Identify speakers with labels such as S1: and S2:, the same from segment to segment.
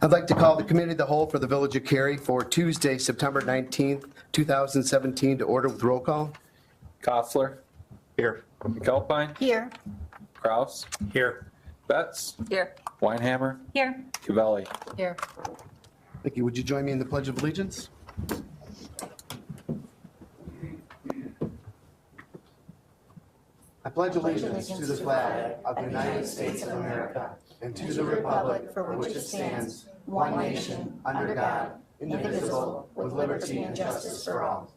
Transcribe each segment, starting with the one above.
S1: I'd like to call the committee of the whole for the Village of Cary for Tuesday, September 19th, 2017 to order with roll call.
S2: Koffler. Here. McAlpine.
S3: Here.
S2: Kraus. Here. Betts.
S3: Here.
S2: Weinhammer.
S3: Here.
S2: Cavelli.
S3: Here.
S1: Thank you. Would you join me in the Pledge of Allegiance? I pledge allegiance to the flag of the United States of America and to the republic for which it stands, one nation, under God, indivisible, with liberty and justice for all.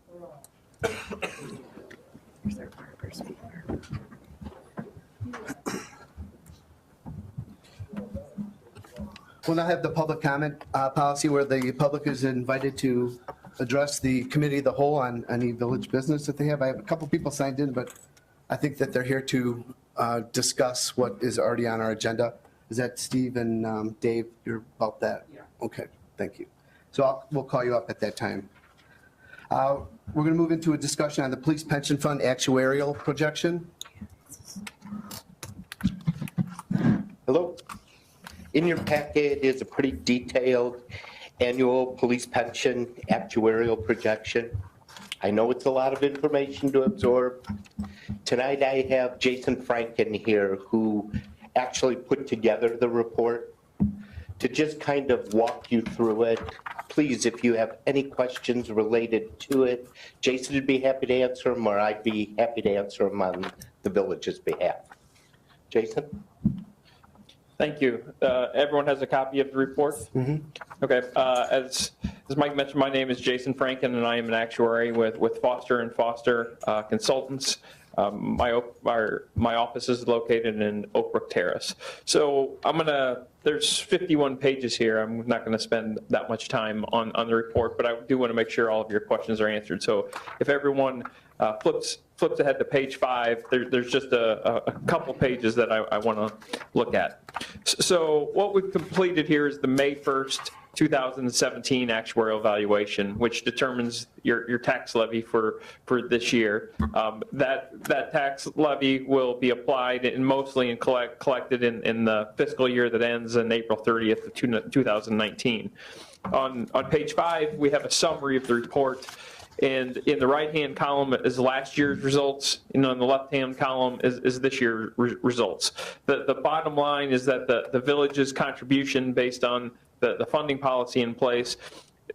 S1: We'll now have the public comment policy where the public is invited to address the committee of the whole on any village business that they have. I have a couple people signed in, but I think that they're here to discuss what is already on our agenda. Is that Steve and Dave? You're about that? Yeah. Okay, thank you. So we'll call you up at that time. We're going to move into a discussion on the police pension fund actuarial projection.
S4: Hello. In your packet is a pretty detailed annual police pension actuarial projection. I know it's a lot of information to absorb. Tonight I have Jason Franken here who actually put together the report to just kind of walk you through it. Please, if you have any questions related to it, Jason would be happy to answer them, or I'd be happy to answer them on the village's behalf. Jason?
S5: Thank you. Everyone has a copy of the report? Mm-hmm. Okay. As Mike mentioned, my name is Jason Franken, and I am an actuary with Foster & Foster Consultants. My office is located in Oak Brook Terrace. So there's 51 pages here. I'm not going to spend that much time on the report, but I do want to make sure all of your questions are answered. So if everyone flips ahead to page 5, there's just a couple pages that I want to look at. So what we've completed here is the May 1st, 2017 actuarial valuation, which determines your tax levy for this year. That tax levy will be applied and mostly collected in the fiscal year that ends on April 30th of 2019. On page 5, we have a summary of the report. And in the right-hand column is last year's results, and on the left-hand column is this year's results. The bottom line is that the village's contribution based on the funding policy in place,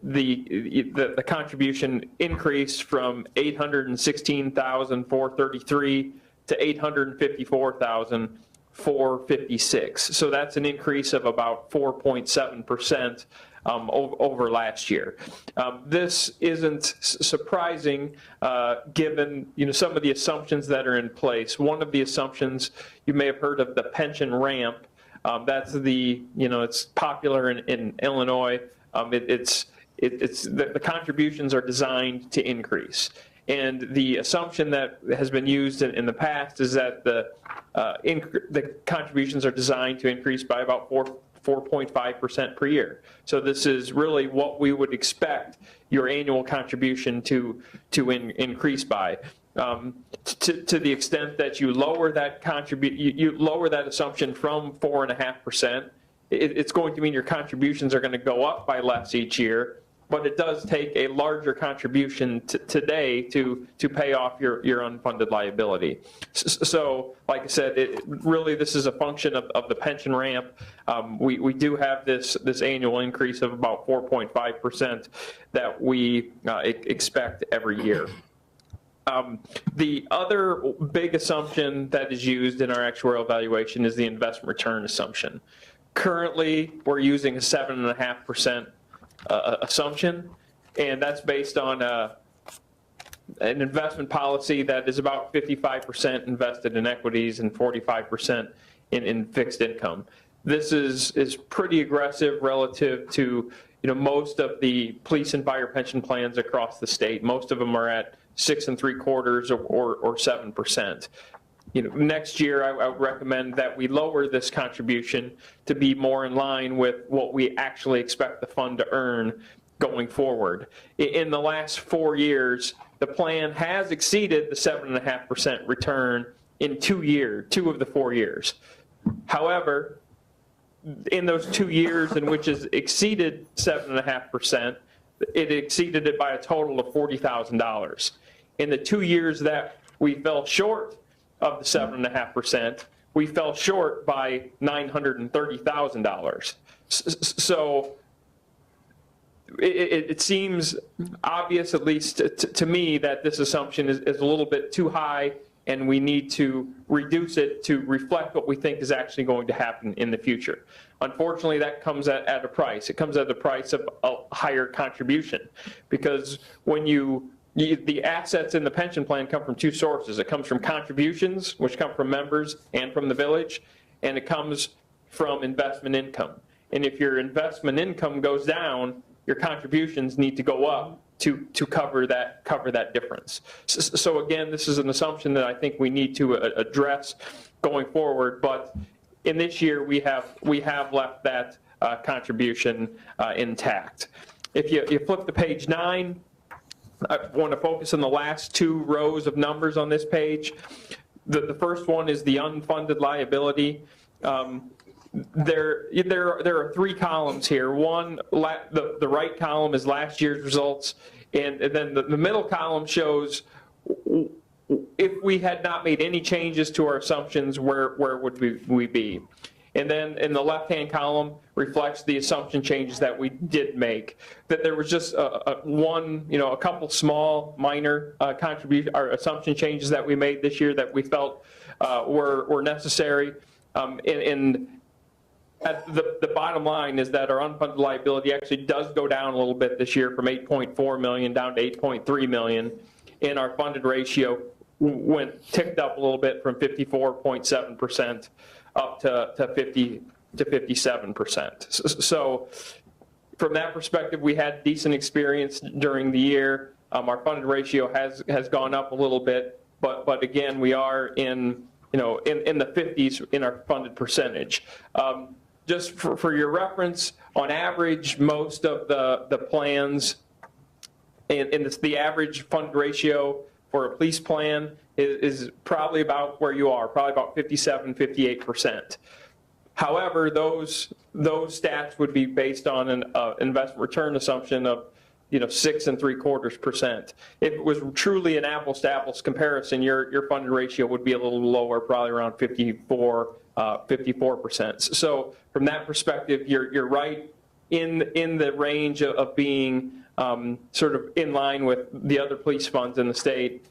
S5: the contribution increased from $816,433 to $854,456. So that's an increase of about 4.7%. Over last year. This isn't surprising given some of the assumptions that are in place. One of the assumptions, you may have heard of the pension ramp. That's it's popular in Illinois. The contributions are designed to increase. And the assumption that has been used in the past is that the contributions are designed to increase by about 4.5% per year. So this is really what we would expect your annual contribution to increase by. To the extent that you lower that you lower that assumption from 4.5%, it's going to mean your contributions are going to go up by less each year. But it does take a larger contribution today to pay off your unfunded liability. So, like I said, this is a function of the pension ramp. We do have this annual increase of about 4.5% that we expect every year. The other big assumption that is used in our actuarial valuation is the investment return assumption. Currently, we're using a 7.5% assumption, and that's based on an investment policy that is about 55% invested in equities and 45% in fixed income. This is pretty aggressive relative to most of the police and fire pension plans across the state. Most of them are at 6 3/4 or 7%. Next year, I would recommend that we lower this contribution to be more in line with what we actually expect the fund to earn going forward. In the last 4 years, the plan has exceeded the 7.5% return in 2 of the 4 years. However, in those 2 years in which it's exceeded 7.5%, it exceeded it by a total of $40,000. In the 2 years that we fell short of the 7.5%, we fell short by $930,000. So it seems obvious, at least to me, that this assumption is a little bit too high, and we need to reduce it to reflect what we think is actually going to happen in the future. Unfortunately, that comes at a price. It comes at the price of a higher contribution, because when the assets in the pension plan come from 2 sources. It comes from contributions, which come from members and from the village, and it comes from investment income. And if your investment income goes down, your contributions need to go up to cover that difference. So again, this is an assumption that I think we need to address going forward. But in this year, we have left that contribution intact. If you flip to page 9, I want to focus on the last 2 rows of numbers on this page. The first one is the unfunded liability. There are 3 columns here. One, the right column is last year's results, and then the middle column shows if we had not made any changes to our assumptions, where would we be? And then in the left-hand column reflects the assumption changes that we did make. That there was just a couple small minor contribution or assumption changes that we made this year that we felt were necessary. And at the bottom line is that our unfunded liability actually does go down a little bit this year from $8.4 million down to $8.3 million, and our funded ratio ticked up a little bit from 54.7% up to 57%. So from that perspective, we had decent experience during the year. Our funded ratio has gone up a little bit, but again, we are in the 50s in our funded percentage. Just for your reference, on average, most of the plans, and the average fund ratio for a police plan is probably about where you are, probably about 57, 58%. However, those stats would be based on an investment return assumption of 6 3/4%. If it was truly an apples to apples comparison, your funded ratio would be a little lower, probably around 54%. So from that perspective, you're right in the range of being sort of in line with the other police funds in the state.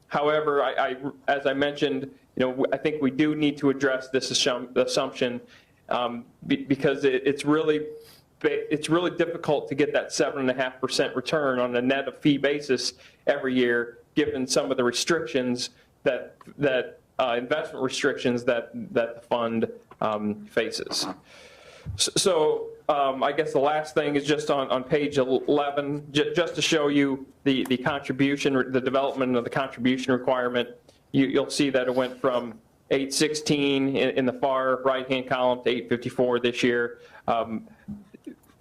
S5: However, as I mentioned, I think we do need to address this assumption because it's really difficult to get that 7.5% return on a net of fee basis every year, given some of the restrictions that investment restrictions that the fund faces. So I guess the last thing is just on page 11, just to show you the contribution, the development of the contribution requirement. You'll see that it went from 816 in the far right-hand column to 854 this year.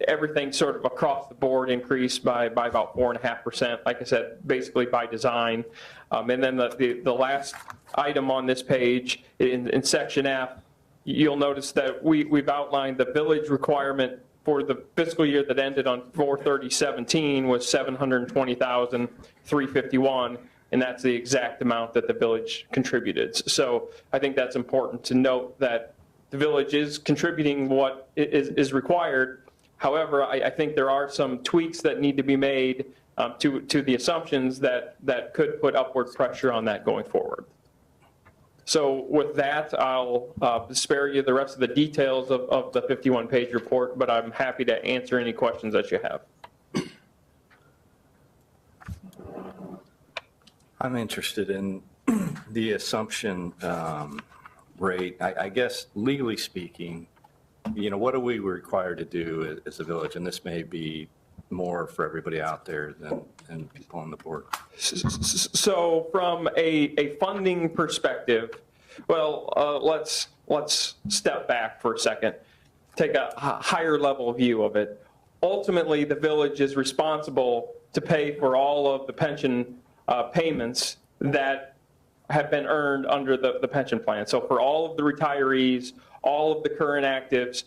S5: Everything sort of across the board increased by about 4.5%, like I said, basically by design. And then the last item on this page in section F, you'll notice that we've outlined the village requirement for the fiscal year that ended on 4/30/17 was $720,351, and that's the exact amount that the village contributed. So I think that's important to note that the village is contributing what is required. However, I think there are some tweaks that need to be made to the assumptions that could put upward pressure on that going forward. So with that, I'll spare you the rest of the details of the 51-page report, but I'm happy to answer any questions that you have.
S3: I'm interested in the assumption rate. I guess legally speaking, what are we required to do as a village? And this may be more for everybody out there than people on the board.
S5: So from a funding perspective, well, let's step back for a second, take a higher level view of it. Ultimately, the village is responsible to pay for all of the pension payments that have been earned under the pension plan. So for all of the retirees, all of the current actives,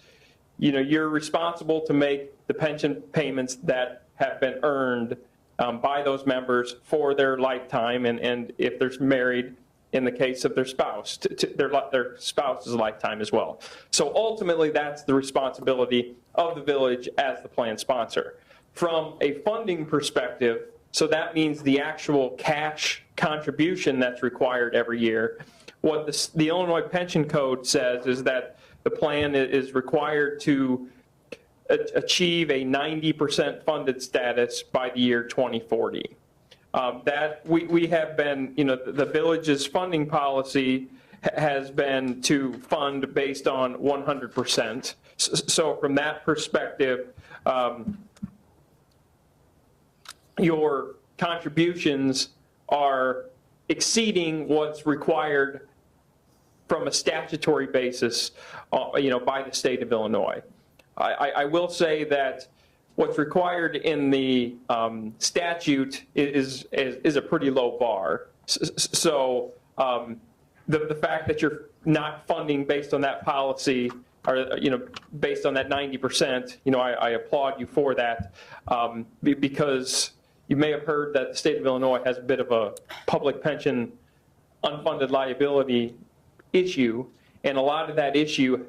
S5: you're responsible to make the pension payments that have been earned by those members for their lifetime, and if they're married, in the case of their spouse, to their spouse's lifetime as well. So ultimately, that's the responsibility of the village as the plan sponsor. From a funding perspective, so that means the actual cash contribution that's required every year. What the Illinois Pension Code says is that the plan is required to achieve a 90% funded status by the year 2040. That we have been, the village's funding policy has been to fund based on 100%. So from that perspective, your contributions are exceeding what's required from a statutory basis, by the state of Illinois. I will say that what's required in the statute is a pretty low bar. So the fact that you're not funding based on that policy, or based on that 90%, I applaud you for that, because you may have heard that the state of Illinois has a bit of a public pension unfunded liability issue, and a lot of that issue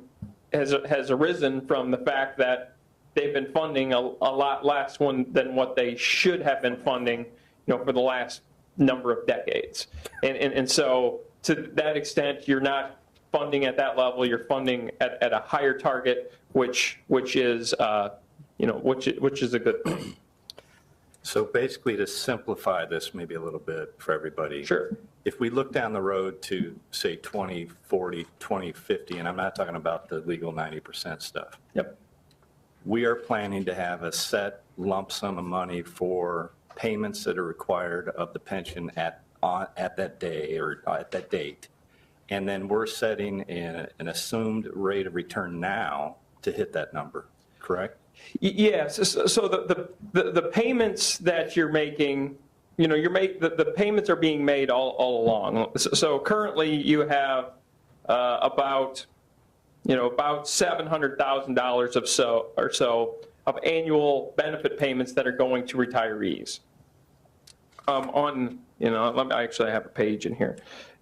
S5: has arisen from the fact that they've been funding a lot less than what they should have been funding, for the last number of decades. And so to that extent, you're not funding at that level, you're funding at a higher target, which is a good thing.
S3: So basically, to simplify this maybe a little bit for everybody.
S5: Sure.
S3: If we look down the road to, say, 2040, 2050, and I'm not talking about the legal 90% stuff.
S5: Yep.
S3: We are planning to have a set lump sum of money for payments that are required of the pension at that day or at that date. And then we're setting an assumed rate of return now to hit that number, correct?
S5: Yes. So the payments that you're making, the payments are being made all along. So currently you have about $700,000 or so of annual benefit payments that are going to retirees. I actually have a page in here.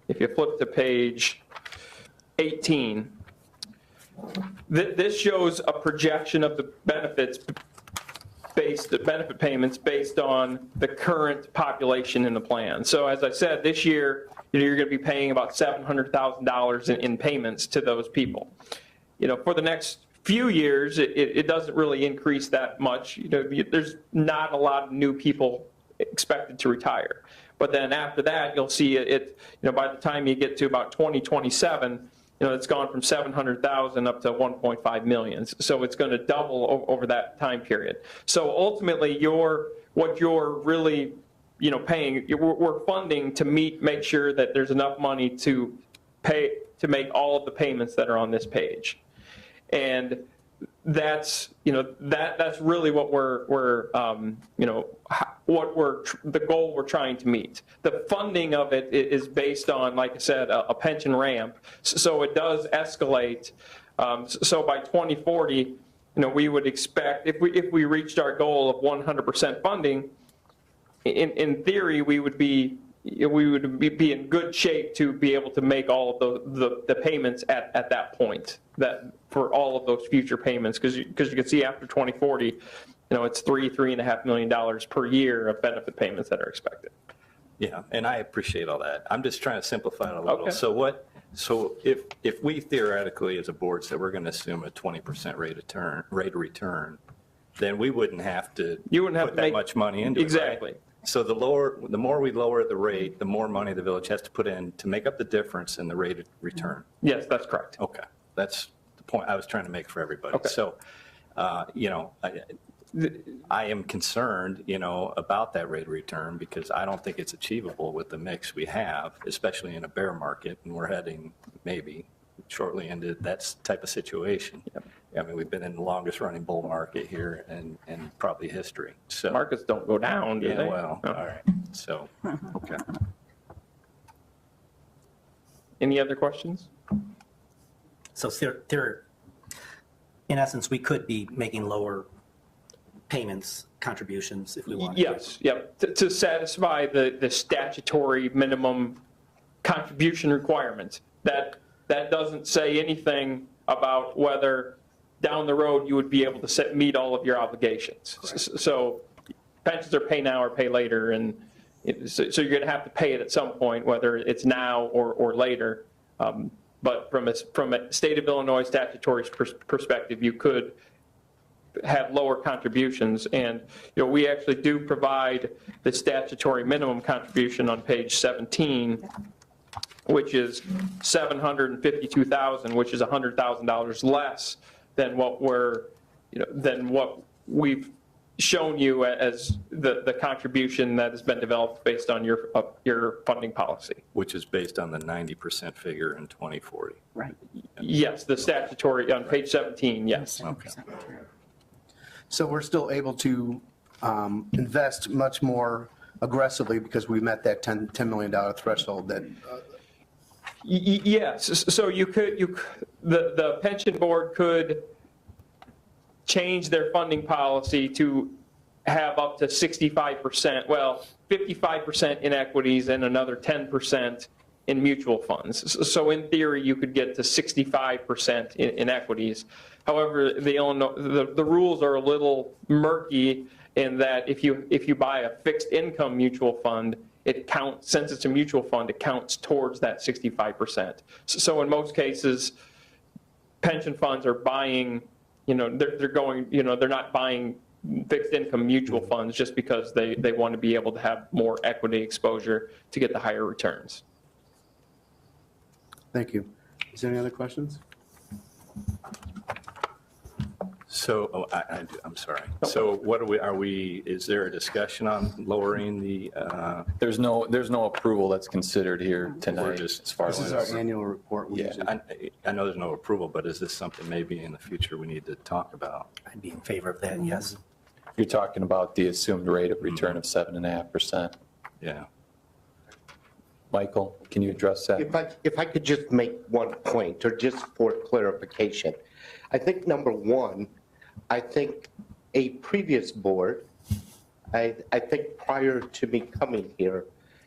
S5: If you flip to page 18, this shows a projection of the benefit payments based on the current population in the plan. So as I said, this year, you're going to be paying about $700,000 in payments to those people. For the next few years, it doesn't really increase that much. There's not a lot of new people expected to retire. But then after that, you'll see it, by the time you get to about 2027, it's gone from 700,000 up to 1.5 million. So it's going to double over that time period. So ultimately, what you're really, paying, we're funding to make sure that there's enough money to make all of the payments that are on this page. And that's really what the goal we're trying to meet. The funding of it is based on, like I said, a pension ramp. So it does escalate. So by 2040, we would expect, if we reached our goal of 100% funding, in theory, we would be in good shape to be able to make all of the payments at that point, that for all of those future payments, because you can see after 2040, it's $3.5 million per year of benefit payments that are expected.
S3: Yeah, and I appreciate all that. I'm just trying to simplify it a little.
S5: Okay.
S3: So if we theoretically as a board said we're going to assume a 20% rate of return, then we wouldn't have to put that much money into
S5: exactly.
S3: it, right? So the more we lower the rate, the more money the village has to put in to make up the difference in the rate of return.
S5: Yes, that's correct.
S3: Okay, that's the point I was trying to make for everybody.
S5: Okay.
S3: So, I am concerned, about that rate of return because I don't think it's achievable with the mix we have, especially in a bear market, and we're heading maybe shortly into that type of situation. I mean, we've been in the longest running bull market here in probably history. So
S5: Markets don't go down, do
S3: yeah,
S5: they?
S3: well,
S5: No.
S3: all right. So, okay.
S5: Any other questions?
S6: So in essence, we could be making lower payments, contributions if we wanted.
S5: Yes, yep, to satisfy the statutory minimum contribution requirements. That doesn't say anything about whether down the road you would be able to meet all of your obligations. So pensions are pay now or pay later, and so you're going to have to pay it at some point, whether it's now or later. But from a state of Illinois statutory perspective, you could have lower contributions. And, we actually do provide the statutory minimum contribution on page 17, which is $752,000, which is $100,000 less than what we've shown you as the contribution that has been developed based on your funding policy.
S3: Which is based on the 90% figure in 2040.
S6: Right.
S5: Yes, the statutory, on page 17, yes.
S3: Okay.
S1: So we're still able to invest much more aggressively because we met that $10 million threshold that,
S5: Yes, so the pension board could change their funding policy to have up to 65%, well, 55% in equities and another 10% in mutual funds. So in theory, you could get to 65% in equities. However, the rules are a little murky in that if you buy a fixed income mutual fund, it counts, since it's a mutual fund, it counts towards that 65%. So in most cases, pension funds are buying, they're not buying fixed income mutual funds just because they want to be able to have more equity exposure to get the higher returns.
S1: thank you. Is there any other questions?
S3: So, I'm sorry. So what is there a discussion on lowering the,
S2: There's no approval that's considered here tonight
S3: just-
S2: as far
S1: This is
S2: as.
S1: our annual report. We
S2: Yeah.
S1: usually-
S3: I know there's no approval, but is this something maybe in the future we need to talk about?
S6: I'd be in favor of that, yes.
S2: You're talking about the assumed rate of return of 7.5%.
S3: Yeah.
S2: Michael, can you address that?
S4: If I could just make one point, or just for clarification. I think number one, I think a previous board, I think prior to me coming here,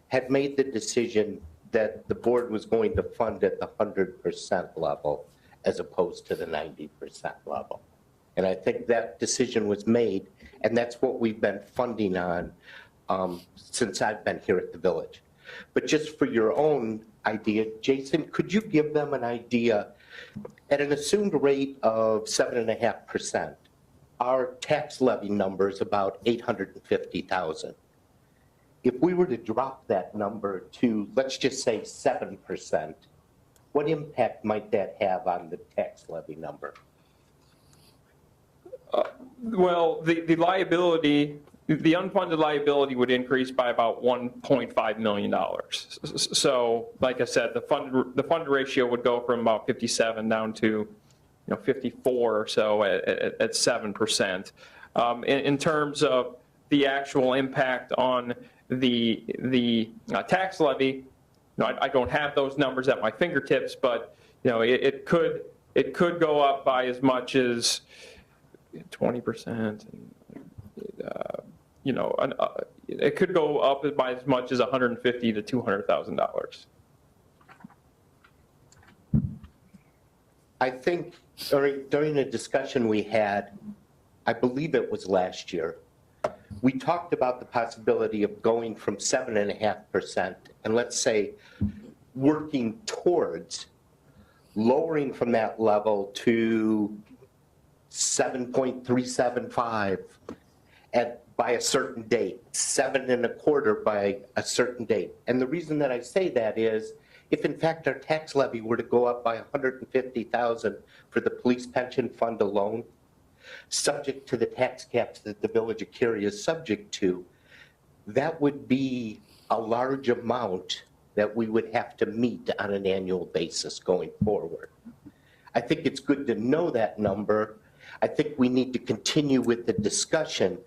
S4: had made the decision that the board was going to fund at the 100% level as opposed to the 90% level. And I think that decision was made, and that's what we've been funding on since I've been here at the village. But just for your own idea, Jason, could you give them an idea, at an assumed rate of 7.5%, our tax levy number is about $850,000. If we were to drop that number to, let's just say 7%, what impact might that have on the tax levy number?
S5: Well, the liability, the unfunded liability would increase by about $1.5 million. So, like I said, the fund ratio would go from about 57 down to 54 or so at 7%. In terms of the actual impact on the tax levy, I don't have those numbers at my fingertips, but it could go up by as much as 20%. It could go up by as much as $150,000 to $200,000.
S4: I think during a discussion we had, I believe it was last year, we talked about the possibility of going from 7.5% and let's say working towards lowering from that level to 7.375 at by a certain date, 7.25 by a certain date. And the reason that I say that is, if in fact our tax levy were to go up by 150,000 for the police pension fund alone, subject to the tax caps that the Village of Cary is subject to, that would be a large amount that we would have to meet on an annual basis going forward. I think it's good to know that number. I think we need to continue with the discussion,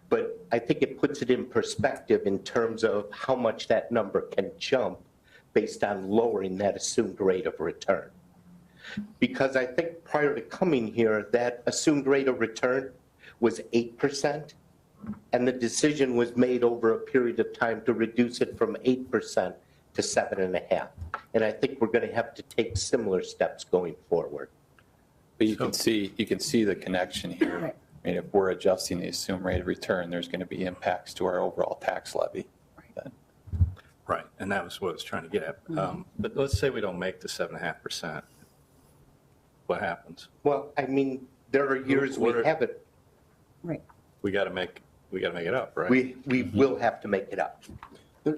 S4: but I think it puts it in perspective in terms of how much that number can jump based on lowering that assumed rate of return. Because I think prior to coming here, that assumed rate of return was 8%, and the decision was made over a period of time to reduce it from 8% to 7.5%. And I think we're going to have to take similar steps going forward.
S2: But you can see the connection here. I mean, if we're adjusting the assumed rate of return, there's going to be impacts to our overall tax levy. Then.
S3: Right, and that was what I was trying to get at. But let's say we don't make the 7.5%. What happens?
S4: Well, I mean, there are years we haven't.
S7: Right.
S3: We got to make it up, right?
S4: We will have to make it up.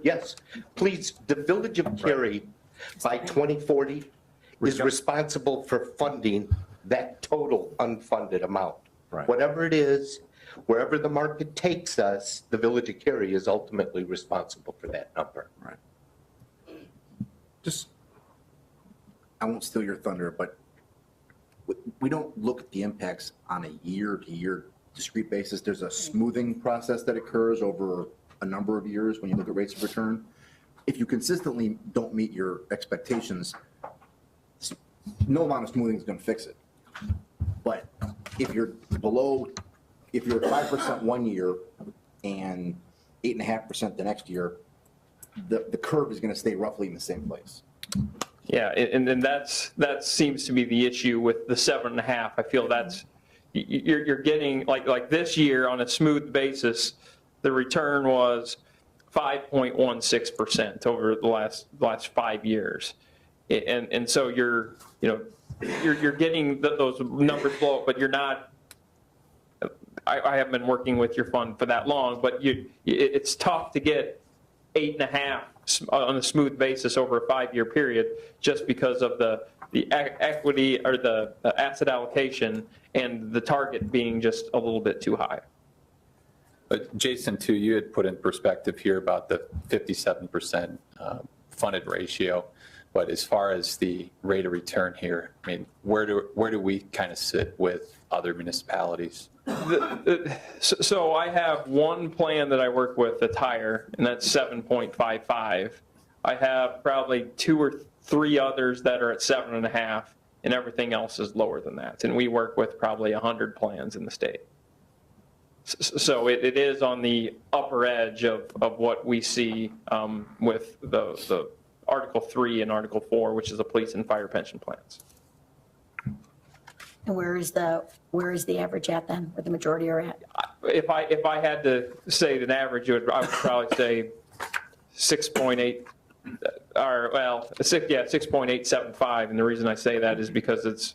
S4: Yes, please, the Village of Cary by 2040 is responsible for funding that total unfunded amount.
S3: Right.
S4: Whatever it is, wherever the market takes us, the Village of Cary is ultimately responsible for that number.
S3: Right.
S8: Just, I won't steal your thunder, but we don't look at the impacts on a year-to-year discrete basis. There's a smoothing process that occurs over a number of years when you look at rates of return. If you consistently don't meet your expectations, no amount of smoothing is going to fix it. But if you're below, if you're 5% one year and 8.5% the next year, the curve is going to stay roughly in the same place.
S5: Yeah, and that seems to be the issue with the 7.5. I feel that's, you're getting, like this year on a smooth basis, the return was 5.16% over the last 5 years. And so you're getting those numbers low, but you're not, I haven't been working with your fund for that long, but it's tough to get 8.5 on a smooth basis over a 5-year period just because of the equity or the asset allocation and the target being just a little bit too high.
S2: But Jason, too, you had put in perspective here about the 57% funded ratio. But as far as the rate of return here, I mean, where do we kind of sit with other municipalities?
S5: So I have one plan that I work with that's higher, and that's 7.55. I have probably 2 or 3 others that are at 7.5, and everything else is lower than that. And we work with probably 100 plans in the state. So it is on the upper edge of what we see with the Article 3 and Article 4, which is the police and fire pension plans.
S7: And where is the average at then, where the majority are at?
S5: If I had to say an average, I would probably say 6.8, or well, 6.875. And the reason I say that is because it's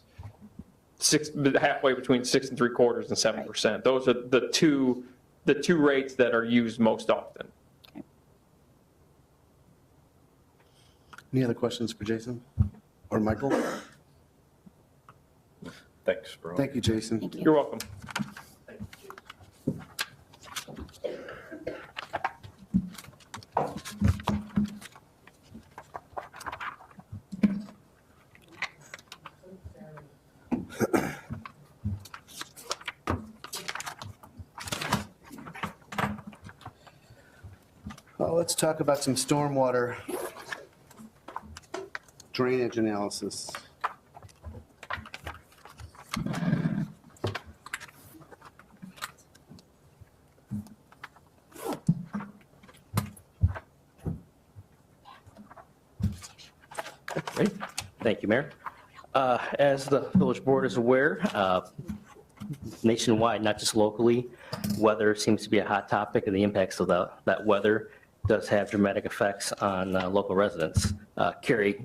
S5: halfway between 6 3/4 and 7%. Those are the two rates that are used most often.
S1: Any other questions for Jason or Michael?
S3: Thanks for all.
S1: Thank you, Jason.
S7: Thank you.
S5: You're welcome.
S1: Let's talk about some stormwater drainage analysis.
S9: Great. Thank you, Mayor. As the village board is aware, nationwide, not just locally, weather seems to be a hot topic, and the impacts of that weather does have dramatic effects on local residents. Cary,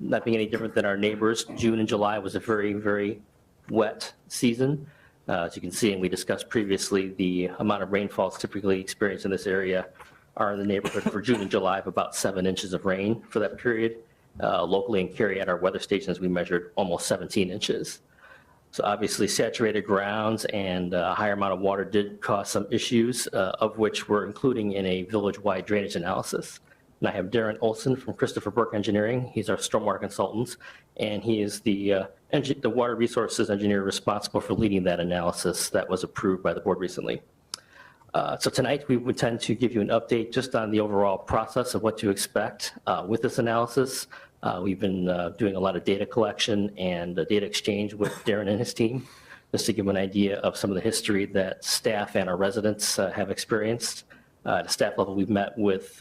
S9: not being any different than our neighbors, June and July was a very, very wet season. As you can see, and we discussed previously, the amount of rainfalls typically experienced in this area are in the neighborhood for June and July of about 7 inches of rain for that period. Locally in Cary at our weather stations, we measured almost 17 inches. So obviously saturated grounds and a higher amount of water did cause some issues, of which we're including in a village-wide drainage analysis. And I have Darren Olson from Christopher Burke Engineering. He's our stormwater consultant, and he is the water resources engineer responsible for leading that analysis that was approved by the board recently. So tonight we would tend to give you an update just on the overall process of what to expect with this analysis. We've been doing a lot of data collection and data exchange with Darren and his team, just to give an idea of some of the history that staff and our residents have experienced. At a staff level, we've met with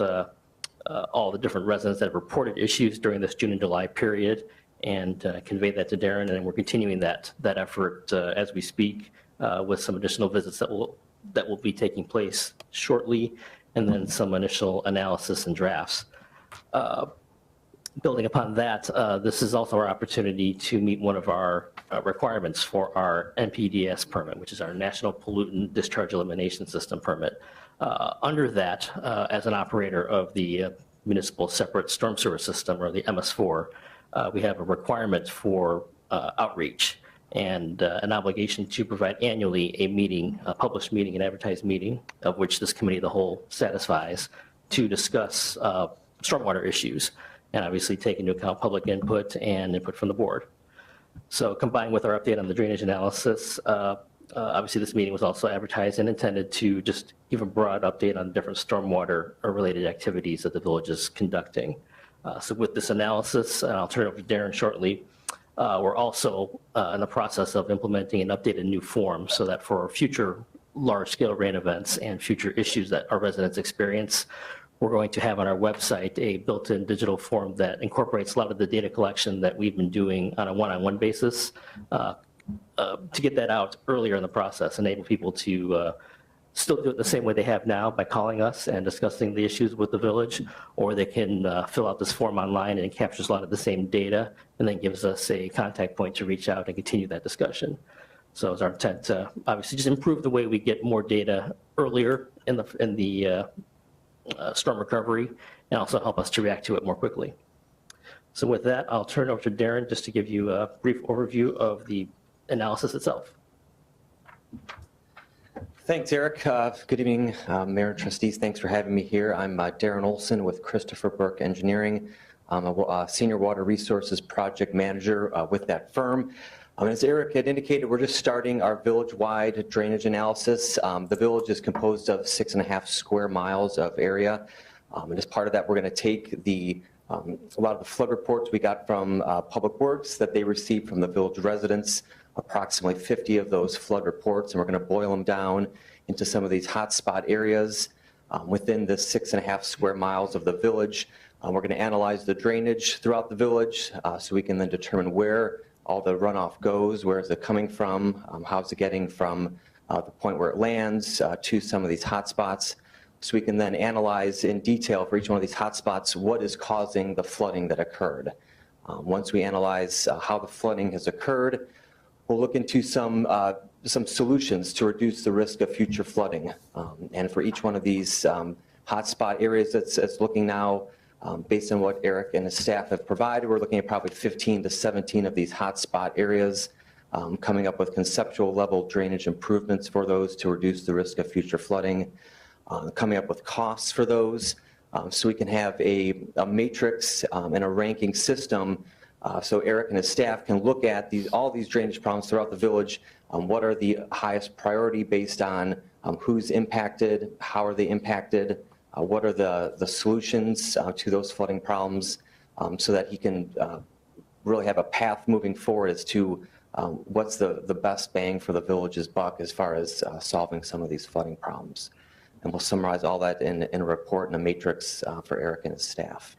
S9: all the different residents that have reported issues during this June and July period and conveyed that to Darren, and we're continuing that effort as we speak with some additional visits that will be taking place shortly, and then some initial analysis and drafts. Building upon that, this is also our opportunity to meet one of our requirements for our NPDES permit, which is our National Pollutant Discharge Elimination System permit. Under that, as an operator of the municipal separate storm sewer system, or the MS4, we have a requirement for outreach and an obligation to provide annually a meeting, a published meeting, an advertised meeting, of which this committee of the whole satisfies, to discuss stormwater issues and obviously take into account public input and input from the board. So combined with our update on the drainage analysis, obviously this meeting was also advertised and intended to just give a broad update on different stormwater or related activities that the village is conducting. So with this analysis, and I'll turn it over to Darren shortly, we're also in the process of implementing an updated new form so that for future large-scale rain events and future issues that our residents experience, we're going to have on our website a built-in digital form that incorporates a lot of the data collection that we've been doing on a one-on-one basis to get that out earlier in the process, enable people to still do it the same way they have now by calling us and discussing the issues with the village, or they can fill out this form online, and it captures a lot of the same data and then gives us a contact point to reach out and continue that discussion. So it's our intent to obviously just improve the way we get more data earlier in the storm recovery, and also help us to react to it more quickly. So with that, I'll turn it over to Darren just to give you a brief overview of the analysis itself.
S10: Thanks, Eric. Good evening, Mayor and trustees. Thanks for having me here. I'm Darren Olson with Christopher Burke Engineering. I'm a Senior Water Resources Project Manager with that firm. As Eric had indicated, we're just starting our village-wide drainage analysis. The village is composed of 6.5 square miles of area. And as part of that, we're going to take a lot of the flood reports we got from Public Works that they received from the village residents, approximately 50 of those flood reports, and we're going to boil them down into some of these hotspot areas within the 6.5 square miles of the village. We're going to analyze the drainage throughout the village so we can then determine where all the runoff goes, where is it coming from, how's it getting from the point where it lands to some of these hotspots. So we can then analyze in detail for each one of these hotspots what is causing the flooding that occurred. Once we analyze how the flooding has occurred, we'll look into some solutions to reduce the risk of future flooding. And for each one of these hotspot areas that's looking now, based on what Eric and his staff have provided, we're looking at probably 15 to 17 of these hotspot areas, coming up with conceptual level drainage improvements for those to reduce the risk of future flooding, coming up with costs for those, so we can have a matrix and a ranking system so Eric and his staff can look at all these drainage problems throughout the village. What are the highest priority based on who's impacted, how are they impacted, what are the solutions to those flooding problems, so that he can really have a path moving forward as to what's the best bang for the village's buck as far as solving some of these flooding problems. And we'll summarize all that in a report and a matrix for Eric and his staff.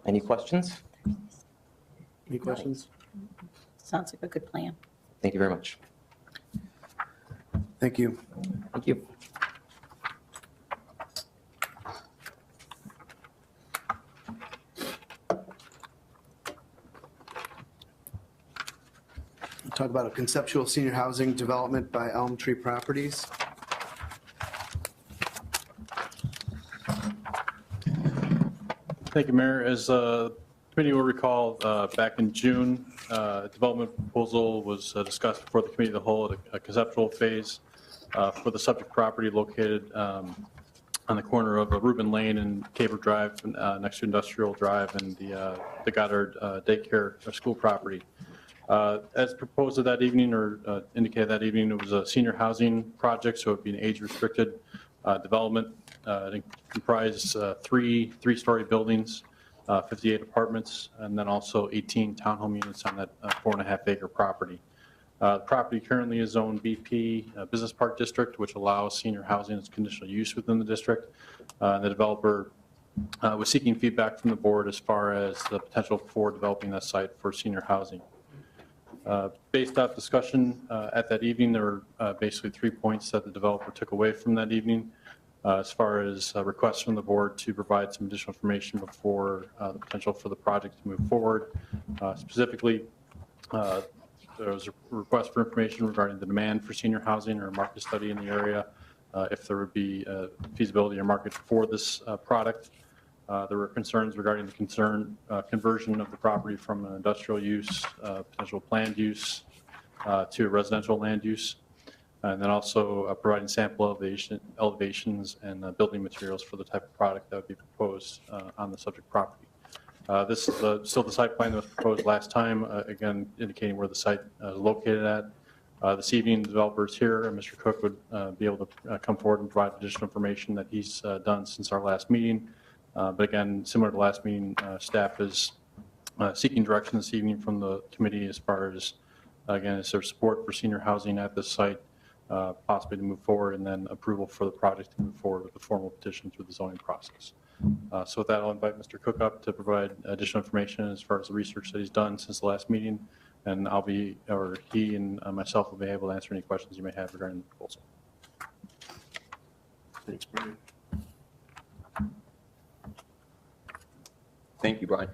S10: Any questions?
S1: Any questions?
S7: Sounds like a good plan.
S10: Thank you very much.
S1: Thank you.
S9: Thank you.
S1: talk about a conceptual senior housing development by Elm Tree Properties.
S11: Thank you, Mayor. As the committee will recall, back in June, a development proposal was discussed before the committee of the whole at a conceptual phase for the subject property located on the corner of Reuben Lane and Caber Drive, next to Industrial Drive and the Goddard daycare or school property. As proposed that evening or indicated that evening, it was a senior housing project, so it would be an age-restricted development. It comprised three-story buildings, 58 apartments, and then also 18 townhome units on that 4.5-acre property. The property currently is zoned BP Business Park District, which allows senior housing as conditional use within the district. The developer was seeking feedback from the board as far as the potential for developing that site for senior housing. Based off discussion at that evening, there were basically 3 points that the developer took away from that evening as far as requests from the board to provide some additional information before the potential for the project to move forward. Specifically, there was a request for information regarding the demand for senior housing or a market study in the area, if there would be feasibility or market for this product. There were concerns regarding the conversion of the property from an industrial use, potential planned use, to a residential land use, and then also providing sample elevations and building materials for the type of product that would be proposed on the subject property. This is still the site plan that was proposed last time, again indicating where the site is located at. This evening, the developer is here, and Mr. Cook would be able to come forward and provide additional information that he's done since our last meeting. But again, similar to last meeting, staff is seeking direction this evening from the committee as far as, again, is there support for senior housing at this site, possibly to move forward, and then approval for the project to move forward with the formal petition through the zoning process. So with that, I'll invite Mr. Cook up to provide additional information as far as the research that he's done since the last meeting, and he and myself will be able to answer any questions you may have regarding the proposal.
S1: Thanks, Brian.
S12: Thank you, Brian.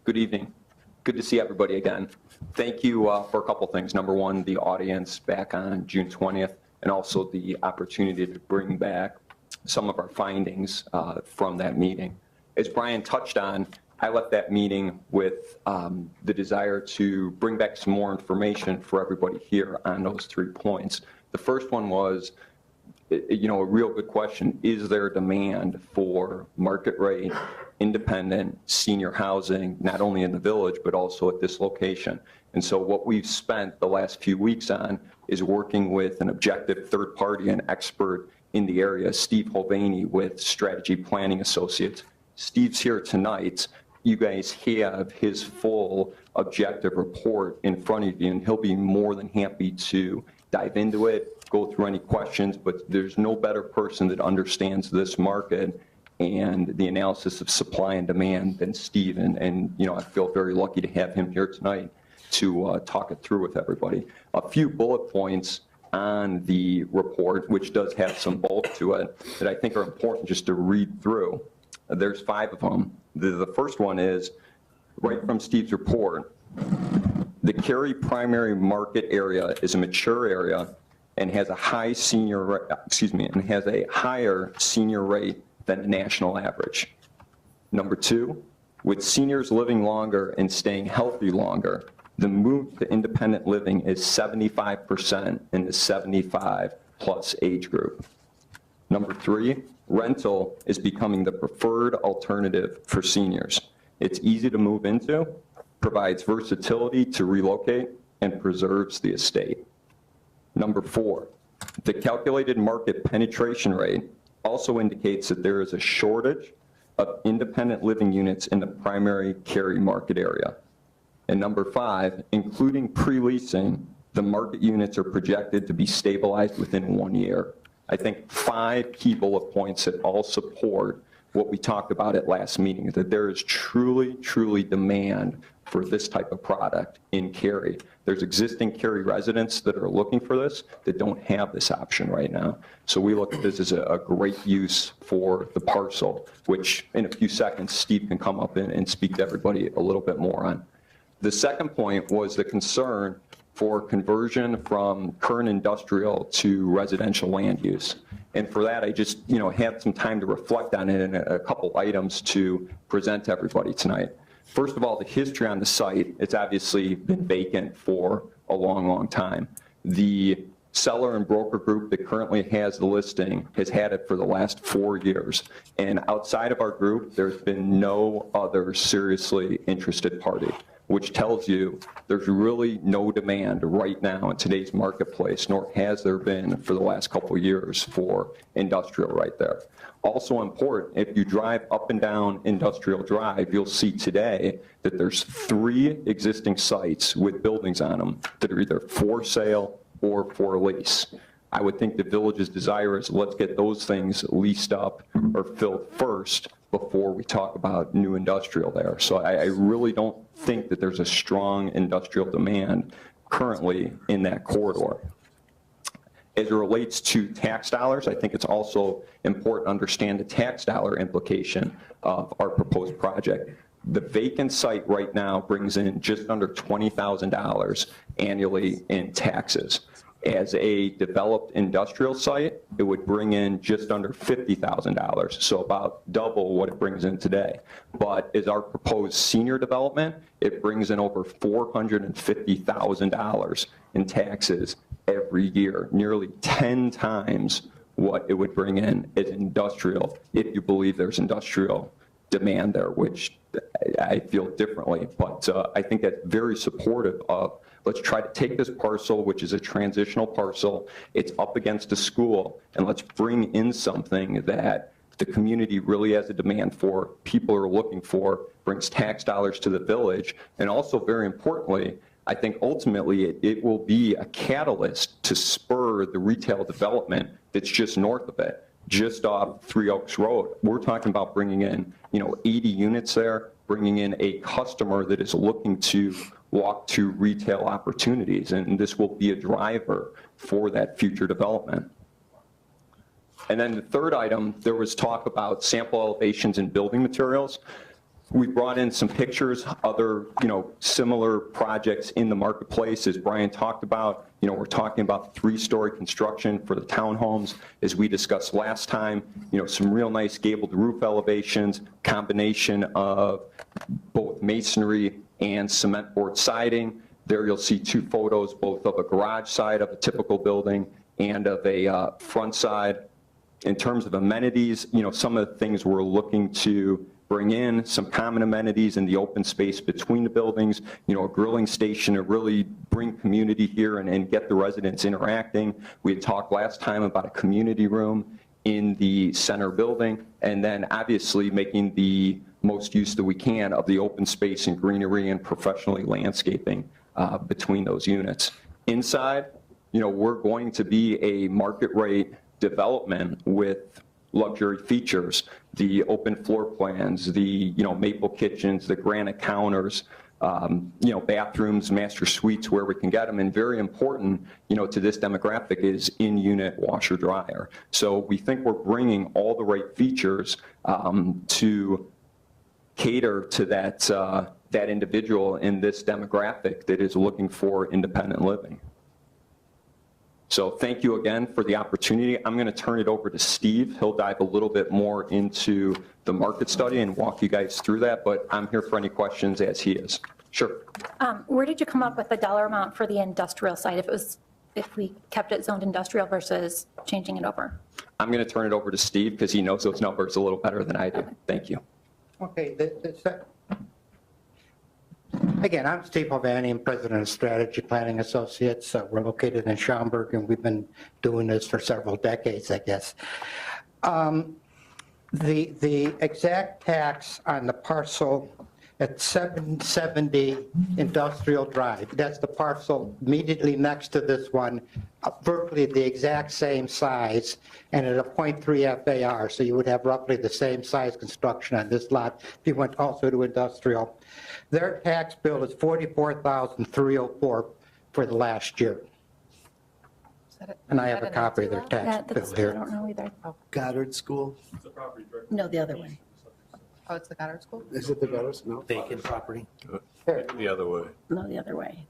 S12: Good evening. Good to see everybody again. Thank you for a couple things. Number one, the audience back on June 20th, and also the opportunity to bring back some of our findings from that meeting. As Brian touched on, I left that meeting with the desire to bring back some more information for everybody here on those 3 points. The first one was, a real good question. Is there demand for market rate, independent senior housing, not only in the village, but also at this location? And so what we've spent the last few weeks on is working with an objective third party and expert in the area, Steve Holvaney with Strategy Planning Associates. Steve's here tonight. You guys have his full objective report in front of you, and he'll be more than happy to dive into it, go through any questions, but there's no better person that understands this market and the analysis of supply and demand than Steve. And I feel very lucky to have him here tonight to talk it through with everybody. A few bullet points on the report, which does have some bulk to it, that I think are important just to read through. There's 5 of them. The first one is, right from Steve's report, the Cary primary market area is a mature area and has a higher senior rate than the national average. Number 2, with seniors living longer and staying healthy longer, the move to independent living is 75% in the 75+ age group. Number 3, rental is becoming the preferred alternative for seniors. It's easy to move into, provides versatility to relocate, and preserves the estate. Number 4, the calculated market penetration rate also indicates that there is a shortage of independent living units in the primary Cary market area. And number 5, including pre-leasing, the market units are projected to be stabilized within 1 year. I think 5 key bullet points that all support what we talked about at last meeting, that there is truly, truly demand for this type of product in Cary. There's existing Cary residents that are looking for this that don't have this option right now. So we look at this as a great use for the parcel, which in a few seconds, Steve can come up and speak to everybody a little bit more on. The second point was the concern for conversion from current industrial to residential land use. And for that, I just, had some time to reflect on it and a couple items to present to everybody tonight. First of all, the history on the site, it's obviously been vacant for a long, long time. The seller and broker group that currently has the listing has had it for the last 4 years. And outside of our group, there's been no other seriously interested party, which tells you there's really no demand right now in today's marketplace, nor has there been for the last couple of years for industrial right there. Also important, if you drive up and down Industrial Drive, you'll see today that there's 3 existing sites with buildings on them that are either for sale or for lease. I would think the village's desire is let's get those things leased up or filled first before we talk about new industrial there. So I really don't think that there's a strong industrial demand currently in that corridor. As it relates to tax dollars, I think it's also important to understand the tax dollar implication of our proposed project. The vacant site right now brings in just under $20,000 annually in taxes. As a developed industrial site, it would bring in just under $50,000, so about double what it brings in today. But as our proposed senior development, it brings in over $450,000 in taxes every year, nearly 10 times what it would bring in as industrial, if you believe there's industrial demand there, which I feel differently. But I think that's very supportive of, let's try to take this parcel, which is a transitional parcel, it's up against a school, and let's bring in something that the community really has a demand for, people are looking for, brings tax dollars to the village, and also very importantly, I think ultimately it will be a catalyst to spur the retail development that's just north of it, just off Three Oaks Road. We're talking about bringing in, 80 units there, bringing in a customer that is looking to walk to retail opportunities, and this will be a driver for that future development. And then the third item, there was talk about sample elevations and building materials. We brought in some pictures, other, similar projects in the marketplace. As Brian talked about, we're talking about 3-story construction for the townhomes. As we discussed last time, some real nice gabled roof elevations, combination of both masonry and cement board siding. There you'll see 2 photos, both of a garage side of a typical building and of a front side. In terms of amenities, some of the things we're looking to bring in, some common amenities in the open space between the buildings, a grilling station to really bring community here and get the residents interacting. We had talked last time about a community room in the center building, and then obviously making the most use that we can of the open space and greenery and professionally landscaping between those units. Inside, we're going to be a market rate development with luxury features, the open floor plans, the maple kitchens, the granite counters, bathrooms, master suites where we can get them, and very important, to this demographic is in-unit washer dryer. So we think we're bringing all the right features to cater to that individual in this demographic that is looking for independent living. So thank you again for the opportunity. I'm going to turn it over to Steve. He'll dive a little bit more into the market study and walk you guys through that, but I'm here for any questions as he is. Sure.
S7: Where did you come up with the dollar amount for the industrial site if we kept it zoned industrial versus changing it over?
S12: I'm going to turn it over to Steve because he knows those numbers a little better than I do. Thank you.
S13: Okay. Again, I'm Steve Hovani. I'm president of Strategy Planning Associates. We're located in Schaumburg, and we've been doing this for several decades, I guess. The exact tax on the parcel at 770 Industrial Drive, that's the parcel immediately next to this one, virtually the exact same size, and at a 0.3 FAR, so you would have roughly the same size construction on this lot if you went also to industrial. Their tax bill is $44,304 for the last year. And I have a copy of their tax bill
S7: I
S13: here.
S7: don't know either.
S1: Goddard School?
S7: No, the other way.
S14: Oh, it's the Goddard School?
S1: Is it the Goddard? No.
S6: Vacant property.
S3: The other way.
S7: No, the other way.